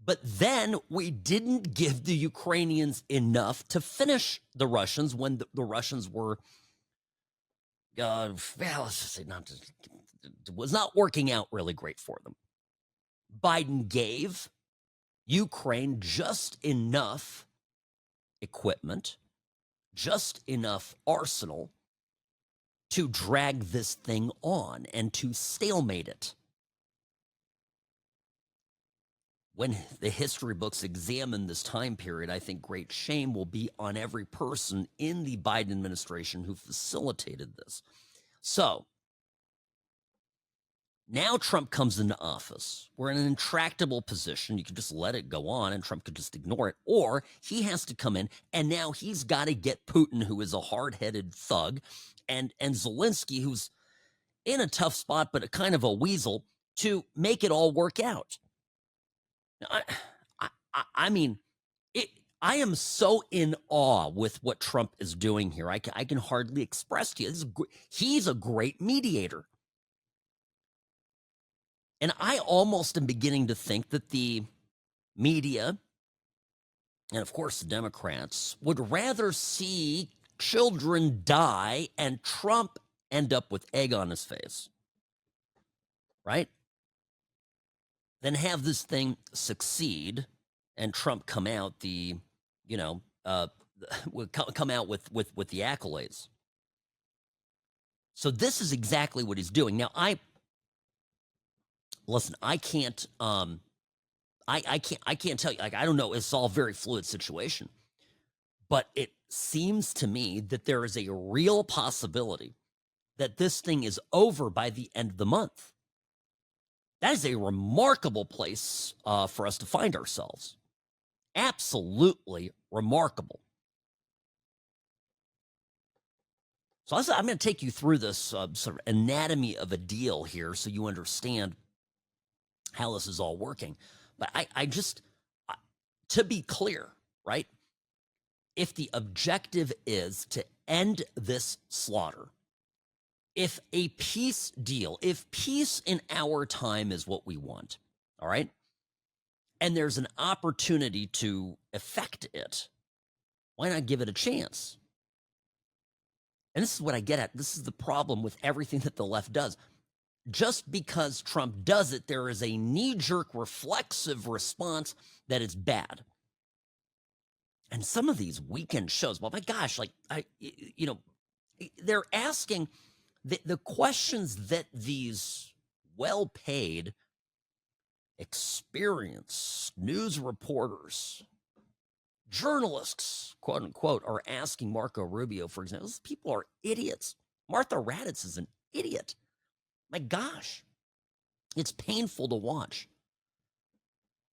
but then we didn't give the Ukrainians enough to finish the Russians when the Russians were, let's just say, was not working out really great for them. Biden gave Ukraine just enough equipment, just enough arsenal to drag this thing on and to stalemate it. When the history books examine this time period, I think great shame will be on every person in the Biden administration who facilitated this. So, now Trump comes into office. We're in an intractable position. You can just let it go on and Trump could just ignore it. Or he has to come in, and now he's got to get Putin, who is a hard-headed thug, and Zelensky, who's in a tough spot but a kind of a weasel, to make it all work out. I mean, I am so in awe with what Trump is doing here. I can hardly express to you. He's a great mediator. And I almost am beginning to think that the media, and of course the Democrats, would rather see children die and Trump end up with egg on his face, right? Than have this thing succeed and Trump come out come out with the accolades. So this is exactly what he's doing. Now, I can't I can't tell you, I don't know, it's all a very fluid situation. But it seems to me that there is a real possibility that this thing is over by the end of the month. That is a remarkable place for us to find ourselves. Absolutely remarkable. So I'm going to take you through this sort of anatomy of a deal here so you understand how this is all working. But I just, to be clear, right? If the objective is to end this slaughter, if a peace deal, if peace in our time is what we want, all right, and there's an opportunity to effect it, why not give it a chance? And this is what I get at. This is the problem with everything that the left does. Just because Trump does it, there is a knee-jerk reflexive response that it's bad. And some of these weekend shows, well, my gosh, they're asking the questions that these well-paid, experienced news reporters, journalists, quote unquote, are asking Marco Rubio, for example. These people are idiots. Martha Raddatz is an idiot. My gosh, it's painful to watch.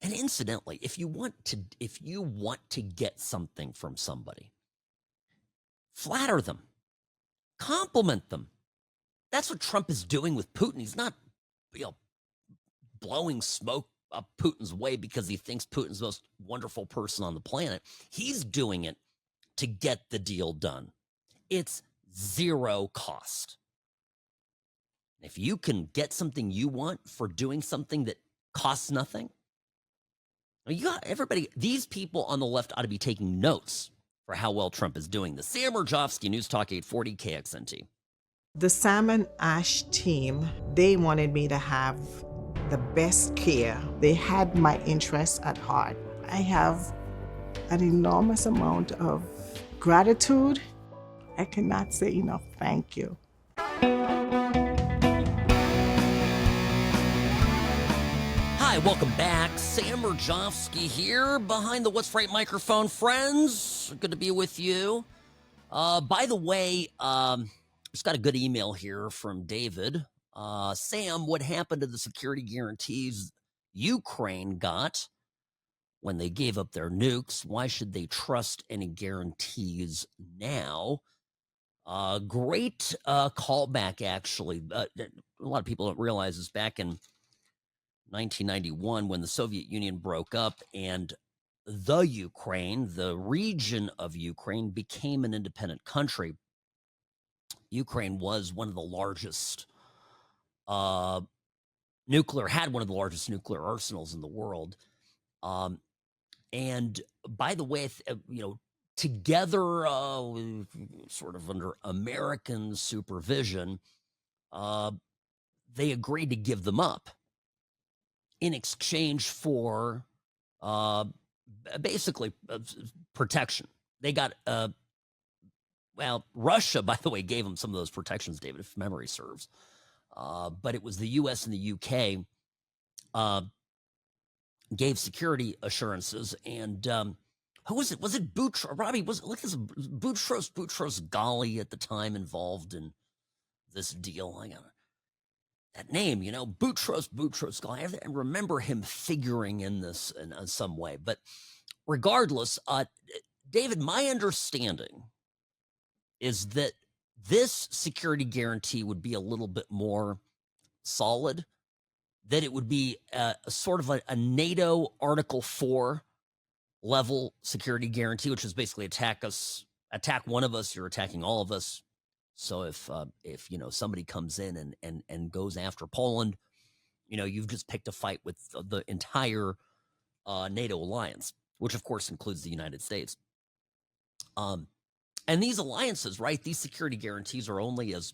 And incidentally, if you want to get something from somebody, flatter them, compliment them. That's what Trump is doing with Putin. He's not, blowing smoke up Putin's way because he thinks Putin's the most wonderful person on the planet. He's doing it to get the deal done. It's zero cost. If you can get something you want for doing something that costs nothing, you got everybody. These people on the left ought to be taking notes for how well Trump is doing this. Sam Mirejovsky, News Talk 840 KXNT. The Salmon Ash team, they wanted me to have the best care. They had my interests at heart. I have an enormous amount of gratitude. I cannot say enough thank you. Hi, welcome back. Sam Mirejovsky here behind the What's Right microphone. Friends, good to be with you. By the way, just got a good email here from David. Sam, what happened to the security guarantees Ukraine got when they gave up their nukes? Why should they trust any guarantees now? Great callback, actually. A lot of people don't realize this. Back in 1991, when the Soviet Union broke up and the Ukraine, the region of Ukraine, became an independent country, Ukraine was one of the largest had one of the largest nuclear arsenals in the world. And by the way, together, sort of under American supervision, they agreed to give them up in exchange for basically protection. They got, Russia, by the way, gave them some of those protections, David, if memory serves. But it was the U.S. and the UK gave security assurances. And who was it? Was it Boutros? Robbie, look, this Boutros Ghali at the time involved in this deal. I got that name, Boutros Ghali. I remember him figuring in this in some way. But regardless, David, my understanding is that this security guarantee would be a little bit more solid, that it would be sort of a NATO Article 4 level security guarantee, which is basically attack one of us, you're attacking all of us. So if somebody comes in and goes after Poland, you've just picked a fight with the entire NATO alliance, which of course includes the United States. And these alliances, right? These security guarantees are only as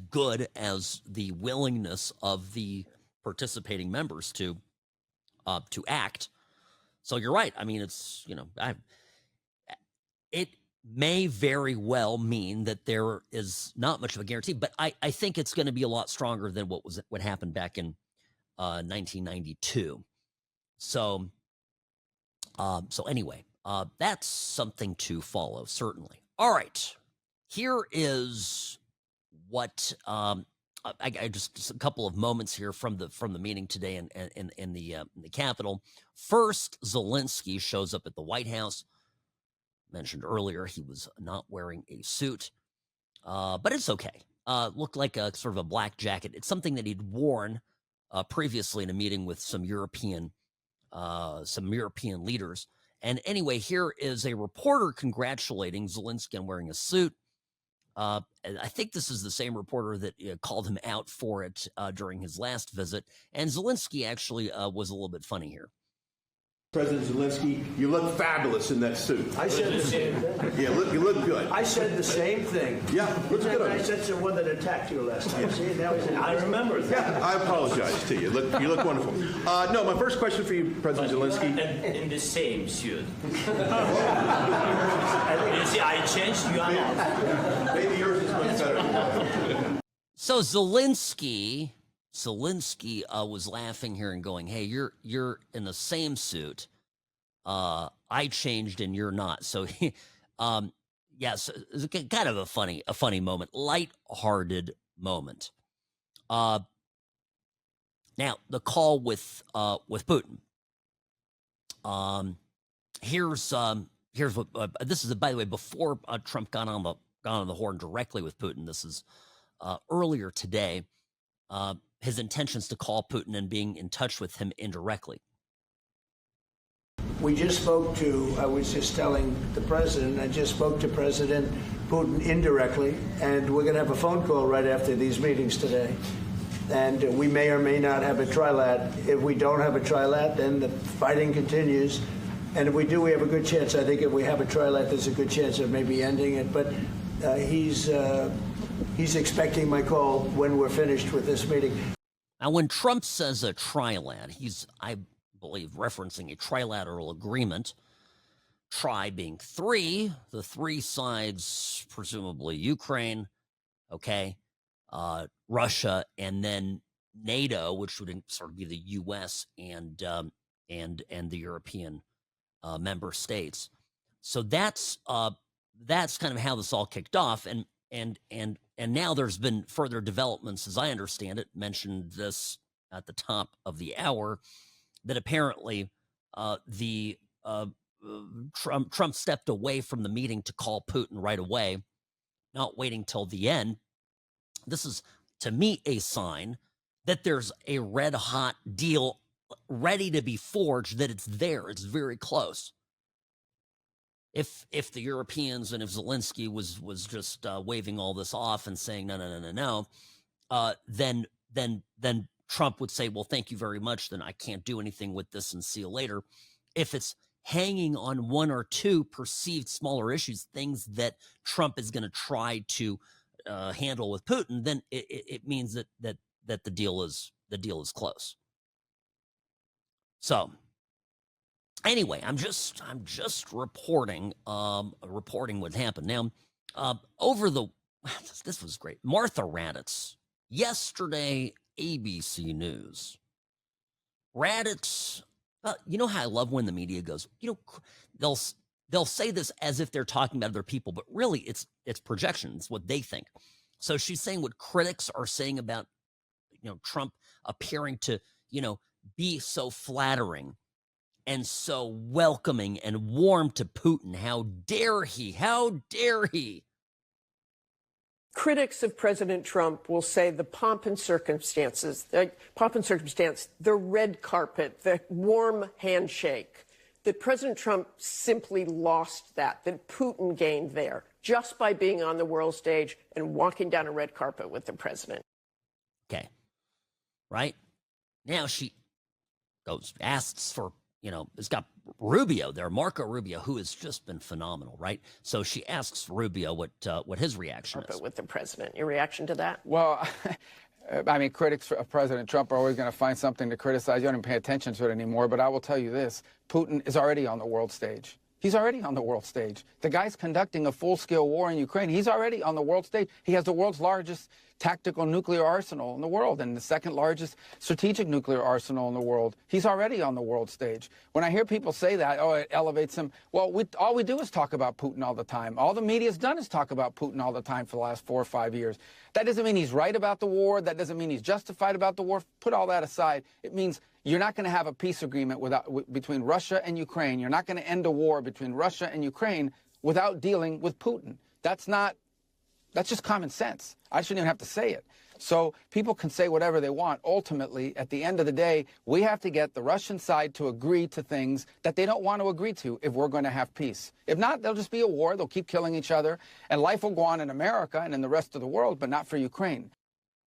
good as the willingness of the participating members to act. So you're right. I mean, it's it may very well mean that there is not much of a guarantee, but I think it's going to be a lot stronger than what happened back in 1992. So anyway. That's something to follow, certainly. All right, here is what I just a couple of moments here from the meeting today in the Capitol. First, Zelensky shows up at the White House. Mentioned earlier, he was not wearing a suit, but it's okay. Looked like a sort of a black jacket. It's something that he'd worn previously in a meeting with some European leaders. And anyway, here is a reporter congratulating Zelensky on wearing a suit. I think this is the same reporter that called him out for it during his last visit. And Zelensky actually was a little bit funny here. President Zelensky, you look fabulous in that suit. I said the same thing. Yeah, you look good. I said the same thing. Yeah, looks good on I you. said to the one that attacked you last time. See, now he's I remember that. Yeah, I apologize to you. You look wonderful. No, my first question for you, President Zelensky. In the same suit. You see, I changed. You are not. Maybe yours is much better. So Zelensky was laughing here and going, "Hey, you're in the same suit. I changed and you're not." So, yes, it's kind of a funny moment, light-hearted moment. Now, the call with Putin. Here's what this is. By the way, before Trump got on the horn directly with Putin. This is earlier today. His intentions to call Putin and being in touch with him indirectly. We just spoke to, I was just telling the president, I just spoke to President Putin indirectly, and we're going to have a phone call right after these meetings today. And we may or may not have a trilat. If we don't have a trilat, then the fighting continues. And if we do, we have a good chance. I think if we have a trilat, there's a good chance of maybe ending it. But he's expecting my call when we're finished with this meeting. Now, when Trump says a trilat, he's, I believe, referencing a trilateral agreement. Tri being three, the three sides, presumably Ukraine, okay, Russia, and then NATO, which would sort of be the U.S. and the European member states. So that's kind of how this all kicked off, and now there's been further developments, as I understand it. Mentioned this at the top of the hour, that apparently Trump stepped away from the meeting to call Putin right away, not waiting till the end. This is, to me, a sign that there's a red-hot deal ready to be forged, that it's there. It's very close. If the Europeans and if Zelensky was just waving all this off and saying no, then Trump would say, well, thank you very much. Then I can't do anything with this, and see you later. If it's hanging on one or two perceived smaller issues, things that Trump is going to try to handle with Putin, then it means that the deal is close. So anyway, I'm just reporting what happened. Now, this was great. Martha Raddatz yesterday, ABC News. Raddatz, you know how I love when the media goes, they'll say this as if they're talking about other people, but really it's projection. It's what they think. So she's saying what critics are saying about, Trump appearing to, be so flattering and so welcoming and warm to Putin. How dare he? How dare he? Critics of President Trump will say the pomp and circumstance, the red carpet, the warm handshake, that President Trump simply lost that Putin gained there just by being on the world stage and walking down a red carpet with the president. Okay. Right? Now she asks for, it's got Rubio there, Marco Rubio, who has just been phenomenal, right? So she asks Rubio what his reaction is. With the president, your reaction to that? Well, I mean, critics of President Trump are always going to find something to criticize. You don't even pay attention to it anymore. But I will tell you this, Putin is already on the world stage. He's already on the world stage. The guy's conducting a full-scale war in Ukraine. He's already on the world stage. He has the world's largest tactical nuclear arsenal in the world and the second largest strategic nuclear arsenal in the world. He's already on the world stage. When I hear people say that, oh, it elevates him, well, all we do is talk about Putin all the time. All the media's done is talk about Putin all the time for the last 4 or 5 years. That doesn't mean he's right about the war. That doesn't mean he's justified about the war. Put all that aside. It means you're not going to have a peace agreement between Russia and Ukraine. You're not going to end a war between Russia and Ukraine without dealing with Putin. That's just common sense. I shouldn't even have to say it. So people can say whatever they want. Ultimately, at the end of the day, we have to get the Russian side to agree to things that they don't want to agree to if we're going to have peace. If not, there'll just be a war. They'll keep killing each other. And life will go on in America and in the rest of the world, but not for Ukraine.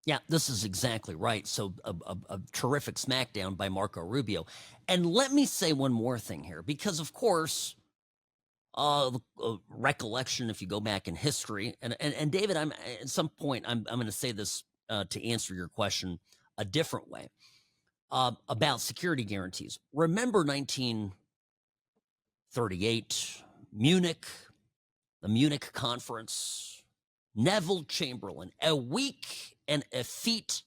Yeah, this is exactly right. So a terrific smackdown by Marco Rubio. And let me say one more thing here, because, of course, recollection, if you go back in history, and David, at some point I'm going to say this to answer your question a different way about security guarantees. Remember 1938, Munich, the Munich Conference, Neville Chamberlain, a weak and effete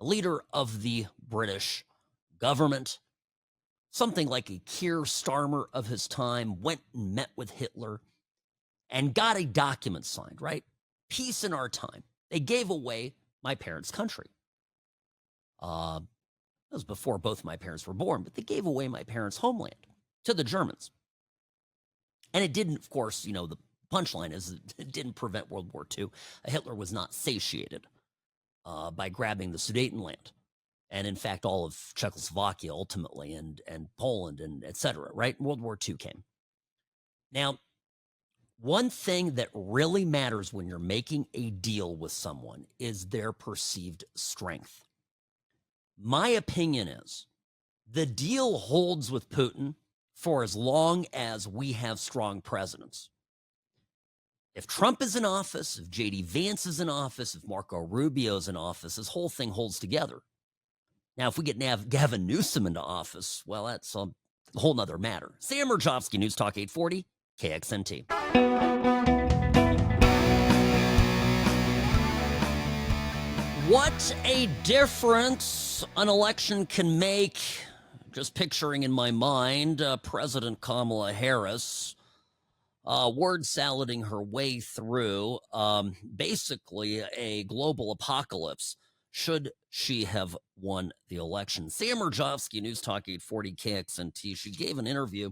leader of the British government, something like a Keir Starmer of his time, went and met with Hitler and got a document signed, right? Peace in our time. They gave away my parents' country. That was before both my parents were born, but they gave away my parents' homeland to the Germans. And it didn't, of course, the punchline is it didn't prevent World War II. Hitler was not satiated by grabbing the Sudetenland. And in fact, all of Czechoslovakia ultimately, and Poland, and et cetera, right? World War II came. Now, one thing that really matters when you're making a deal with someone is their perceived strength. My opinion is the deal holds with Putin for as long as we have strong presidents. If Trump is in office, if J.D. Vance is in office, if Marco Rubio is in office, this whole thing holds together. Now, if we get Gavin Newsom into office, well, that's a whole nother matter. Sam Mirejovsky, News Talk 840, KXNT. What a difference an election can make. Just picturing in my mind President Kamala Harris word salading her way through basically a global apocalypse should she have won the election. Sam Mirejovsky, News Talk 840 KXNT. She gave an interview.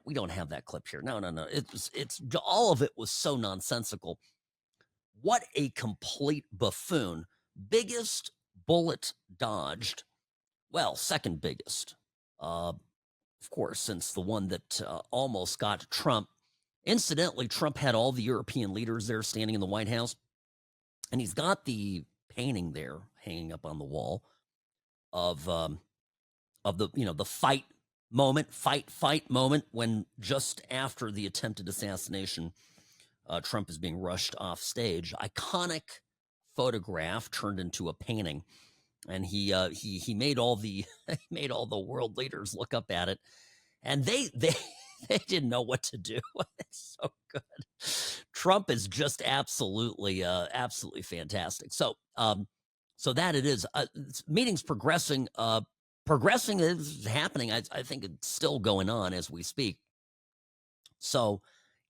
We don't have that clip here. No. It's all of it was so nonsensical. What a complete buffoon. Biggest bullet dodged. Well, second biggest. Of course, since the one that almost got Trump. Incidentally, Trump had all the European leaders there standing in the White House. And he's got the painting there hanging up on the wall of the the fight moment when just after the attempted assassination, Trump is being rushed off stage. Iconic photograph turned into a painting, and he made all the world leaders look up at it, and they didn't know what to do. It's so good. Trump is just absolutely fantastic. So that it is. Meetings progressing. Progressing is happening. I think it's still going on as we speak. So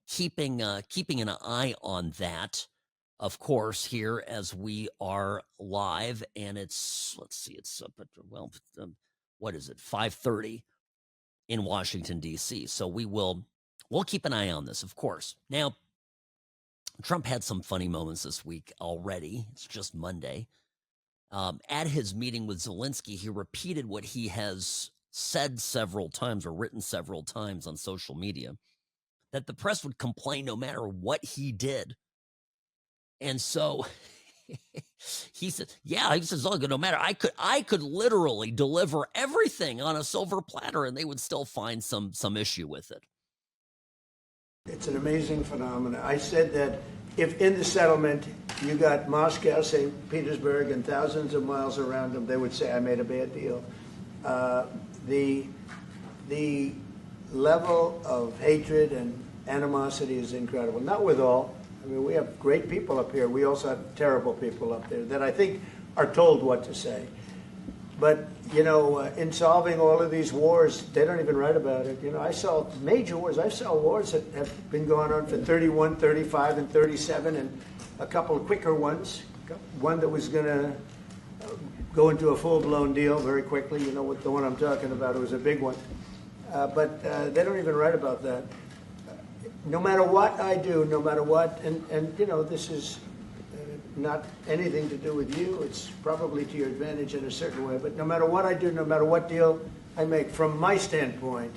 keeping an eye on that, of course, here as we are live, and it's up at what is it, 5:30 in Washington D.C. So we'll keep an eye on this, of course. Now, Trump had some funny moments this week already. It's just Monday. At his meeting with Zelensky, he repeated what he has said several times or written several times on social media, that the press would complain no matter what he did. And so he said, look, no matter, I could literally deliver everything on a silver platter and they would still find some issue with it. It's an amazing phenomenon. I said that if in the settlement you got Moscow, St. Petersburg, and thousands of miles around them, they would say, I made a bad deal. The level of hatred and animosity is incredible. Not with all. I mean, we have great people up here. We also have terrible people up there that I think are told what to say. But, in solving all of these wars, they don't even write about it. I saw major wars. I saw wars that have been going on for 31, 35, and 37, and a couple of quicker ones. One that was going to go into a full-blown deal very quickly. The one I'm talking about, it was a big one. But they don't even write about that. No matter what I do, no matter what, and this is not anything to do with you. It's probably to your advantage in a certain way. But no matter what I do, no matter what deal I make, from my standpoint,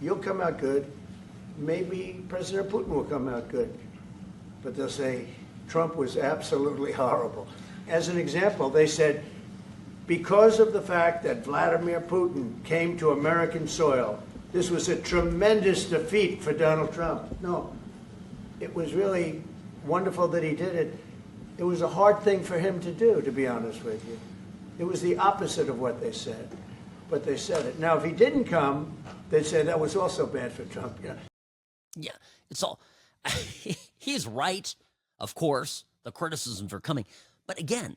you'll come out good. Maybe President Putin will come out good. But they'll say, Trump was absolutely horrible. As an example, they said, because of the fact that Vladimir Putin came to American soil, this was a tremendous defeat for Donald Trump. No, it was really wonderful that he did it. It was a hard thing for him to do, to be honest with you. It was the opposite of what they said, but they said it. Now, if he didn't come, they'd say that was also bad for Trump. Yeah, it's all. He's right, of course. The criticisms are coming. But again,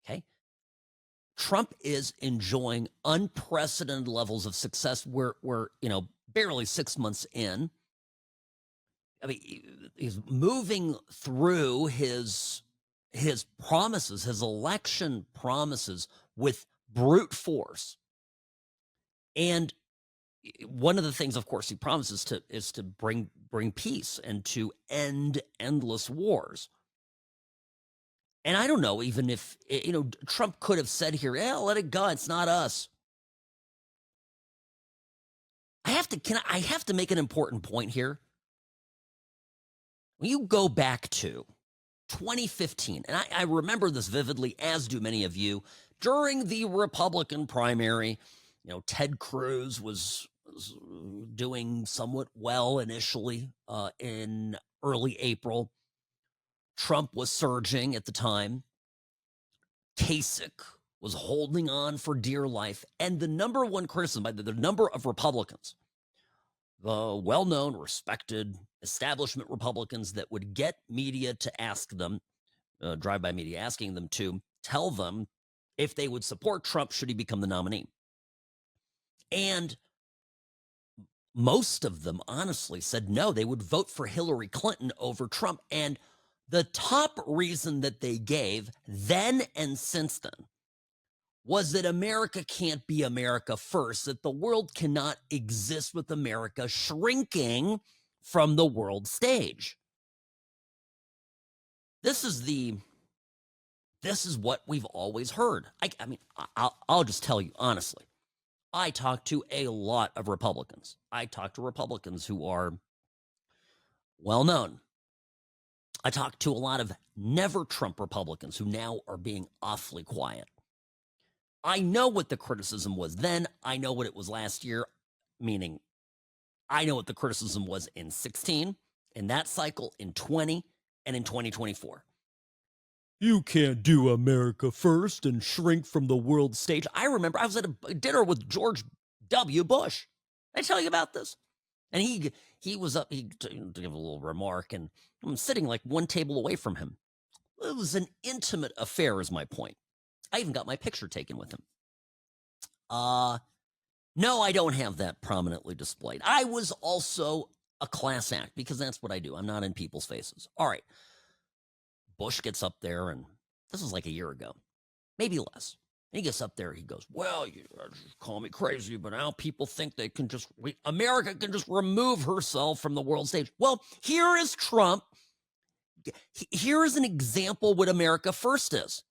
okay, Trump is enjoying unprecedented levels of success. We're barely 6 months in. I mean, he's moving through his promises, his election promises, with brute force. And one of the things, of course, he promises is to bring peace and to end endless wars. And I don't know, even if, Trump could have said here, yeah, let it go. It's not us. I have to make an important point here. When you go back to 2015, and I remember this vividly, as do many of you, during the Republican primary, Ted Cruz was doing somewhat well initially in early April. Trump was surging at the time. Kasich was holding on for dear life. And the number one criticism by the number of Republicans, the well-known, respected establishment Republicans that would get media to ask them, drive-by media, asking them to tell them if they would support Trump should he become the nominee. And most of them honestly said no, they would vote for Hillary Clinton over Trump. And the top reason that they gave then and since then was that America can't be America first, that the world cannot exist with America shrinking from the world stage. This is what we've always heard. I mean, I'll just tell you honestly. I talk to a lot of Republicans. I talk to Republicans who are well known. I talk to a lot of never Trump Republicans who now are being awfully quiet. I know what the criticism was then. I know what it was last year, meaning I know what the criticism was in 16, in that cycle, in 20, and in 2024. You can't do America first and shrink from the world stage. I remember I was at a dinner with George W. Bush. Did I tell you about this? And he was up, to give a little remark, and I'm sitting like one table away from him. It was an intimate affair, is my point. I even got my picture taken with him. No, I don't have that prominently displayed. I was also a class act because that's what I do. I'm not in people's faces. All right. Bush gets up there, and this was like a year ago, maybe less. And he gets up there, he goes, well, you call me crazy, but now people think they can America can just remove herself from the world stage. Well, here is Trump. Here is an example what America first is.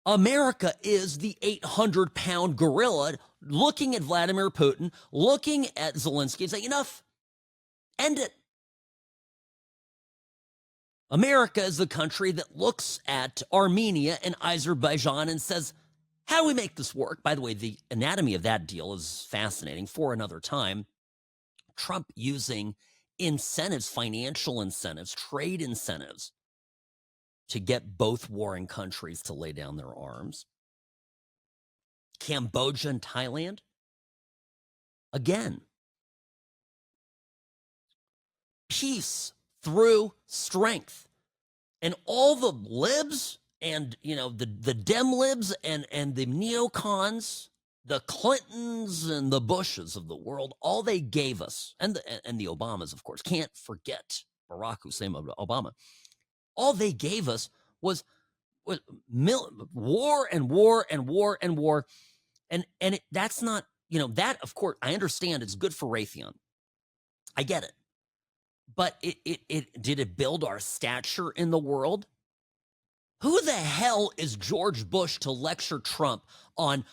America is the 800-pound gorilla looking at Vladimir Putin, looking at Zelensky and saying, enough, end it. America is the country that looks at Armenia and Azerbaijan and says, how do we make this work? By the way, the anatomy of that deal is fascinating for another time. Trump using incentives, financial incentives, trade incentives to get both warring countries to lay down their arms. Cambodia and Thailand, again, peace through strength. And all the libs and, the Dem libs and the neocons, the Clintons and the Bushes of the world, all they gave us, and the Obamas, of course, can't forget Barack Hussein Obama. All they gave us was war and war and war and war. And that's not, that, of course, I understand it's good for Raytheon. I get it. But it did it build our stature in the world? Who the hell is George Bush to lecture Trump on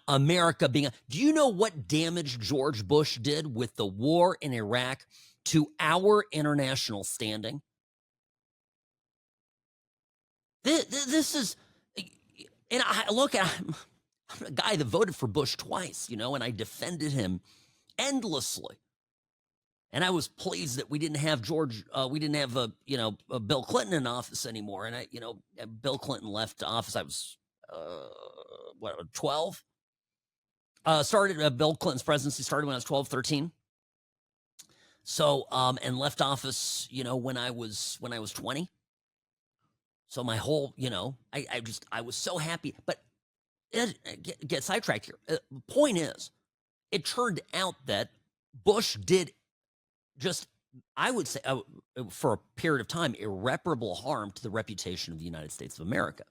America being do you know what damage George Bush did with the war in Iraq to our international standing? This is, and I'm a guy that voted for Bush twice, and I defended him endlessly. And I was pleased that we didn't have Bill Clinton in office anymore. And Bill Clinton left office. I was, 12? Bill Clinton's presidency started when I was 12, 13. So, and left office, when I was 20. So my whole, I was so happy, but get sidetracked here. The point is, it turned out that Bush did just, I would say, for a period of time, irreparable harm to the reputation of the United States of America.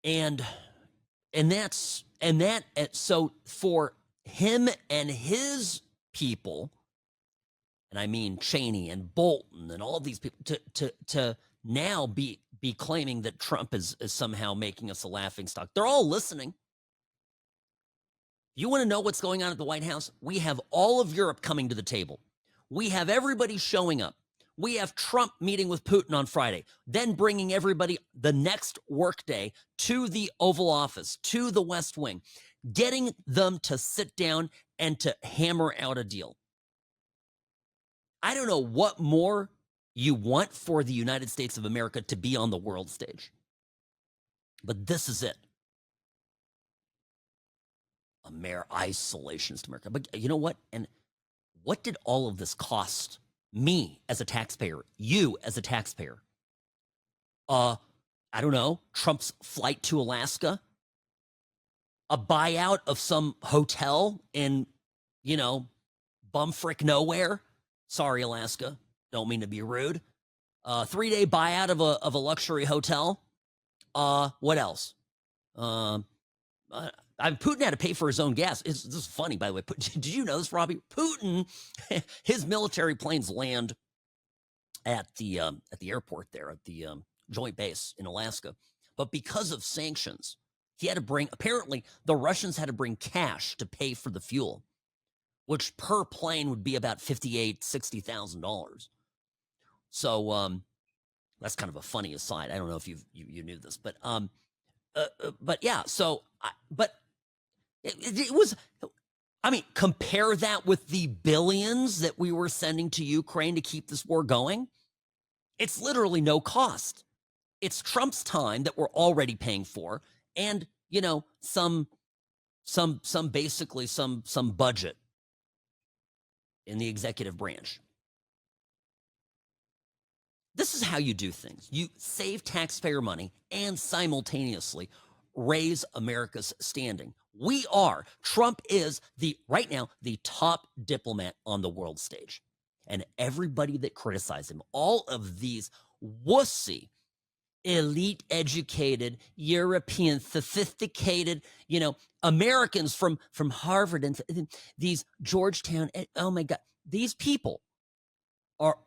And so for him and his people, and I mean Cheney and Bolton and all these people, to now be claiming that Trump is somehow making us a laughingstock. They're all listening. You want to know what's going on at the White House? We have all of Europe coming to the table. We have everybody showing up. We have Trump meeting with Putin on Friday, then bringing everybody the next workday to the Oval Office, to the West Wing, getting them to sit down and to hammer out a deal. I don't know what more you want for the United States of America to be on the world stage, but this is it. Isolationist America. But you know what? And what did all of this cost me as a taxpayer, you as a taxpayer? I don't know, Trump's flight to Alaska, a buyout of some hotel in, bumfrick nowhere. Sorry, Alaska. Don't mean to be rude. 3-day buyout of a luxury hotel. What else? Putin had to pay for his own gas. This is funny, by the way. Did you know this, Robbie? Putin, his military planes land at the airport there, at the joint base in Alaska. But because of sanctions, he had to bring, apparently, the Russians had to bring cash to pay for the fuel, which per plane would be about $58,000, $60,000. So that's kind of a funny aside. I don't know if you knew this, but yeah. So, but it was. I mean, compare that with the billions that we were sending to Ukraine to keep this war going. It's literally no cost. It's Trump's time that we're already paying for, and some budget in the executive branch. This is how you do things. You save taxpayer money and simultaneously raise America's standing. Trump is right now the top diplomat on the world stage. And everybody that criticized him, all of these wussy, elite educated, European, sophisticated, Americans from Harvard and these Georgetown, oh my God, these people are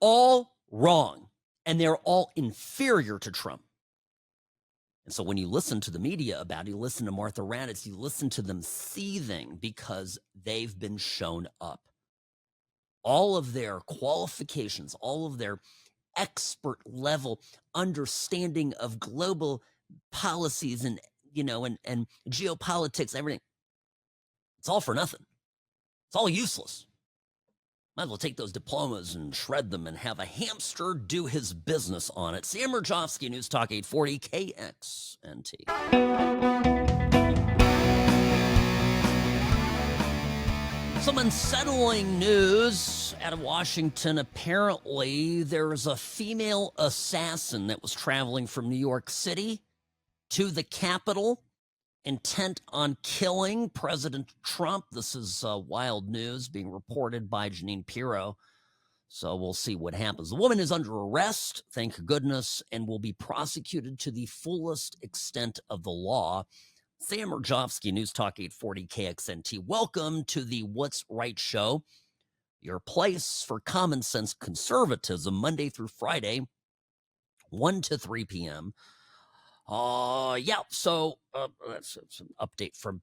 all wrong, and they're all inferior to Trump. And so when you listen to the media about it, you listen to Martha Raddatz, you listen to them seething because they've been shown up. All of their qualifications, all of their expert level understanding of global policies and geopolitics, everything, it's all for nothing. It's all useless. Might as well take those diplomas and shred them and have a hamster do his business on it. Sam Mirejovsky, News Talk 840 KXNT. Some unsettling news out of Washington. Apparently, there's a female assassin that was traveling from New York City to the Capitol, intent on killing President Trump. This is wild news being reported by Jeanine Pirro. So we'll see what happens. The woman is under arrest, thank goodness, and will be prosecuted to the fullest extent of the law. Sam Mirejovsky, News Talk 840 KXNT. Welcome to the What's Right Show, your place for common sense conservatism, Monday through Friday, 1 to 3 p.m. So that's an update from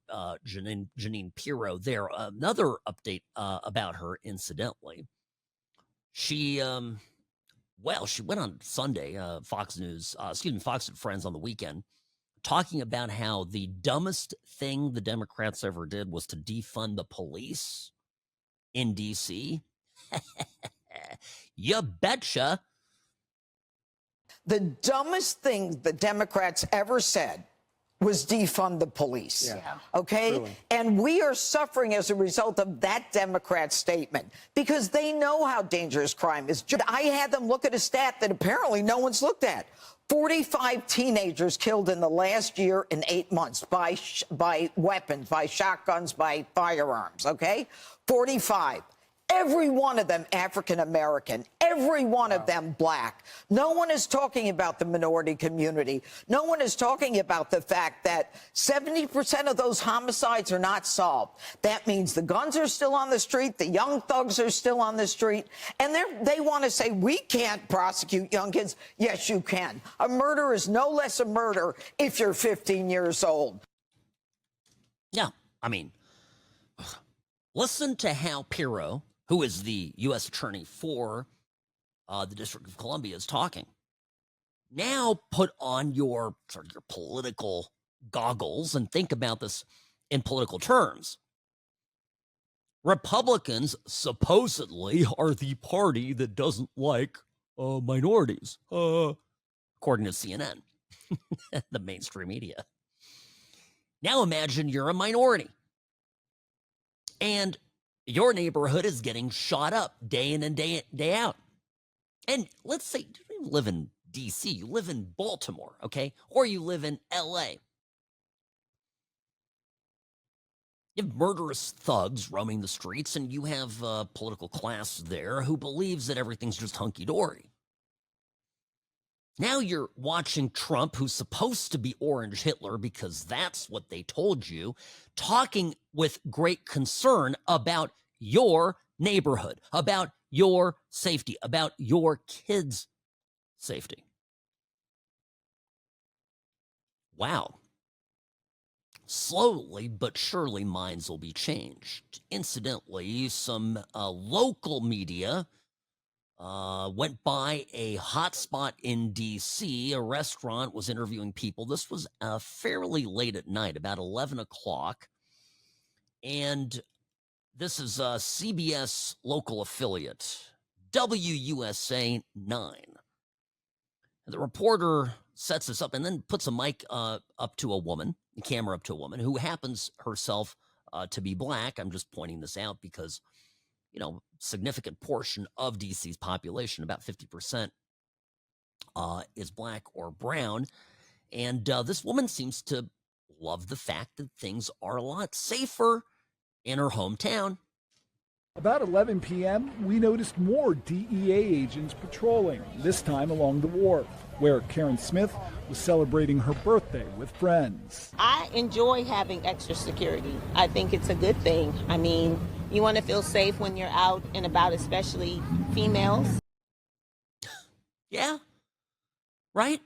Jeanine Pirro there. Another update about her, incidentally. She went on Sunday, Fox and Friends on the weekend, talking about how the dumbest thing the Democrats ever did was to defund the police in D.C. You betcha. The dumbest thing the Democrats ever said was defund the police. Yeah. Okay? Really. And we are suffering as a result of that Democrat statement because they know how dangerous crime is. I had them look at a stat that apparently no one's looked at. 45 teenagers killed in the last year in 8 months by weapons, by shotguns, by firearms, okay? 45. Every one of them African American, every one of them black. No one is talking about the minority community. No one is talking about the fact that 70% of those homicides are not solved. That means the guns are still on the street, the young thugs are still on the street, and they want to say, we can't prosecute young kids. Yes, you can. A murder is no less a murder if you're 15 years old. Yeah, I mean, listen to how Pirro, who is the U.S. attorney for the District of Columbia, is talking. Now put on your political goggles and think about this in political terms. Republicans supposedly are the party that doesn't like minorities, according to CNN, the mainstream media. Now imagine you're a minority. And your neighborhood is getting shot up day in and day out. And let's say you don't even live in D.C., you live in Baltimore, okay? Or you live in L.A. You have murderous thugs roaming the streets, and you have a political class there who believes that everything's just hunky-dory. Now you're watching Trump, who's supposed to be Orange Hitler because that's what they told you, talking with great concern about your neighborhood, about your safety, about your kids' safety. Wow. Slowly but surely minds will be changed. Incidentally, some local media went by a hotspot in D.C. A restaurant was interviewing people. This was fairly late at night, about 11 o'clock. And this is a CBS local affiliate, WUSA 9. The reporter sets this up and then puts a mic up to a woman, the camera up to a woman who happens herself to be black. I'm just pointing this out because, you know, significant portion of DC's population, about 50%, is black or brown. And this woman seems to love the fact that things are a lot safer in her hometown. About 11 p.m., we noticed more DEA agents patrolling, this time along the wharf, where Karen Smith was celebrating her birthday with friends. I enjoy having extra security. I think it's a good thing. I mean, you want to feel safe when you're out and about, especially females. Yeah, right?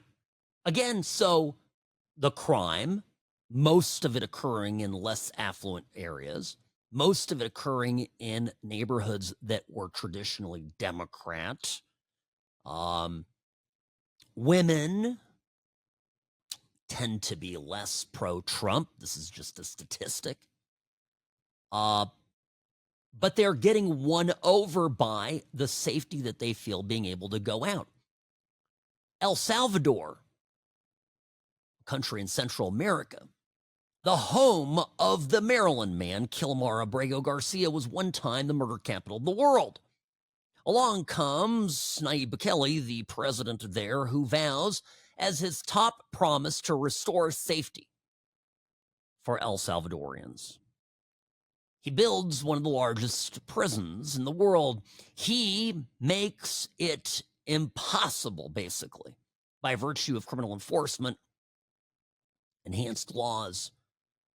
Again, so the crime, most of it occurring in less affluent areas, most of it occurring in neighborhoods that were traditionally Democrat. Women tend to be less pro-Trump. This is just a statistic. But they're getting won over by the safety that they feel being able to go out. El Salvador, a country in Central America, the home of the Maryland man, Kilmar Abrego Garcia, was one time the murder capital of the world. Along comes Nayib Bukele, the president there, who vows as his top promise to restore safety for El Salvadorians. He builds one of the largest prisons in the world. He makes it impossible, basically, by virtue of criminal enforcement, enhanced laws,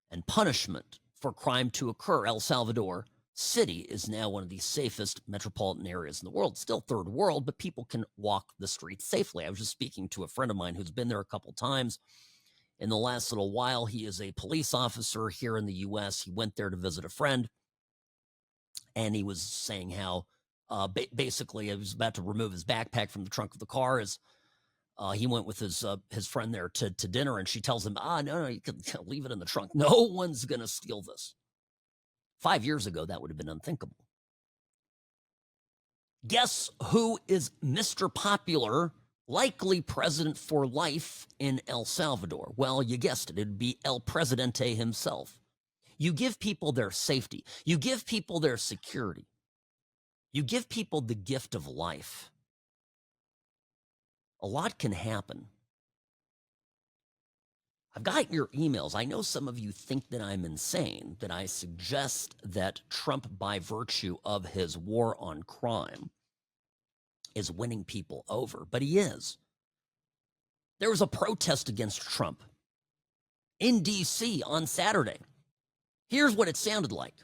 and punishment for crime to occur. El Salvador City is now one of the safest metropolitan areas in the world. Still third world, but people can walk the streets safely. I was just speaking to a friend of mine who's been there a couple times in the last little while. He is a police officer here in the U.S. He went there to visit a friend, and he was saying how basically he was about to remove his backpack from the trunk of the car as he went with his friend there to dinner, and she tells him, no, you can leave it in the trunk. No one's going to steal this. 5 years ago, that would have been unthinkable. Guess who is Mr. Popular, likely president for life in El Salvador? Well, you guessed it. It'd be El Presidente himself. You give people their safety. You give people their security. You give people the gift of life. A lot can happen. I've got your emails. I know some of you think that I'm insane, that I suggest that Trump, by virtue of his war on crime, is winning people over, but he is. There was a protest against Trump in D.C. on Saturday. Here's what it sounded like.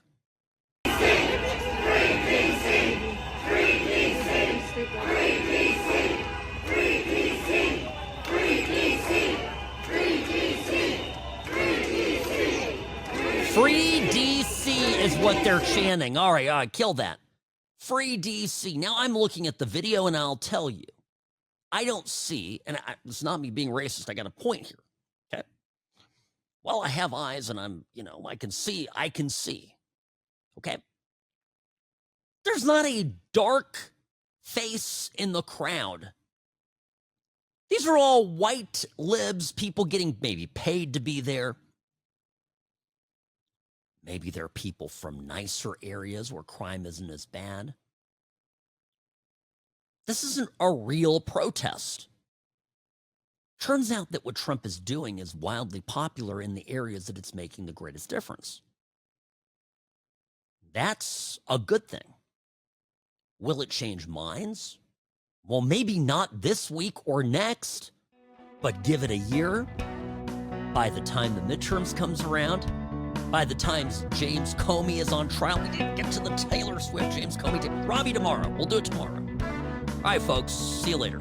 Free DC is what they're chanting. All right, kill that. Free DC. Now I'm looking at the video and I'll tell you, I don't see, and it's not me being racist, I got a point here, okay? Well, I have eyes and I can see, okay? There's not a dark face in the crowd. These are all white libs, people getting maybe paid to be there. Maybe they're people from nicer areas where crime isn't as bad. This isn't a real protest. Turns out that what Trump is doing is wildly popular in the areas that it's making the greatest difference. That's a good thing. Will it change minds? Well, maybe not this week or next, but give it a year. By the time the midterms comes around, by the time James Comey is on trial, we didn't get to the Taylor Swift James Comey. Robbie tomorrow. We'll do it tomorrow. All right, folks. See you later.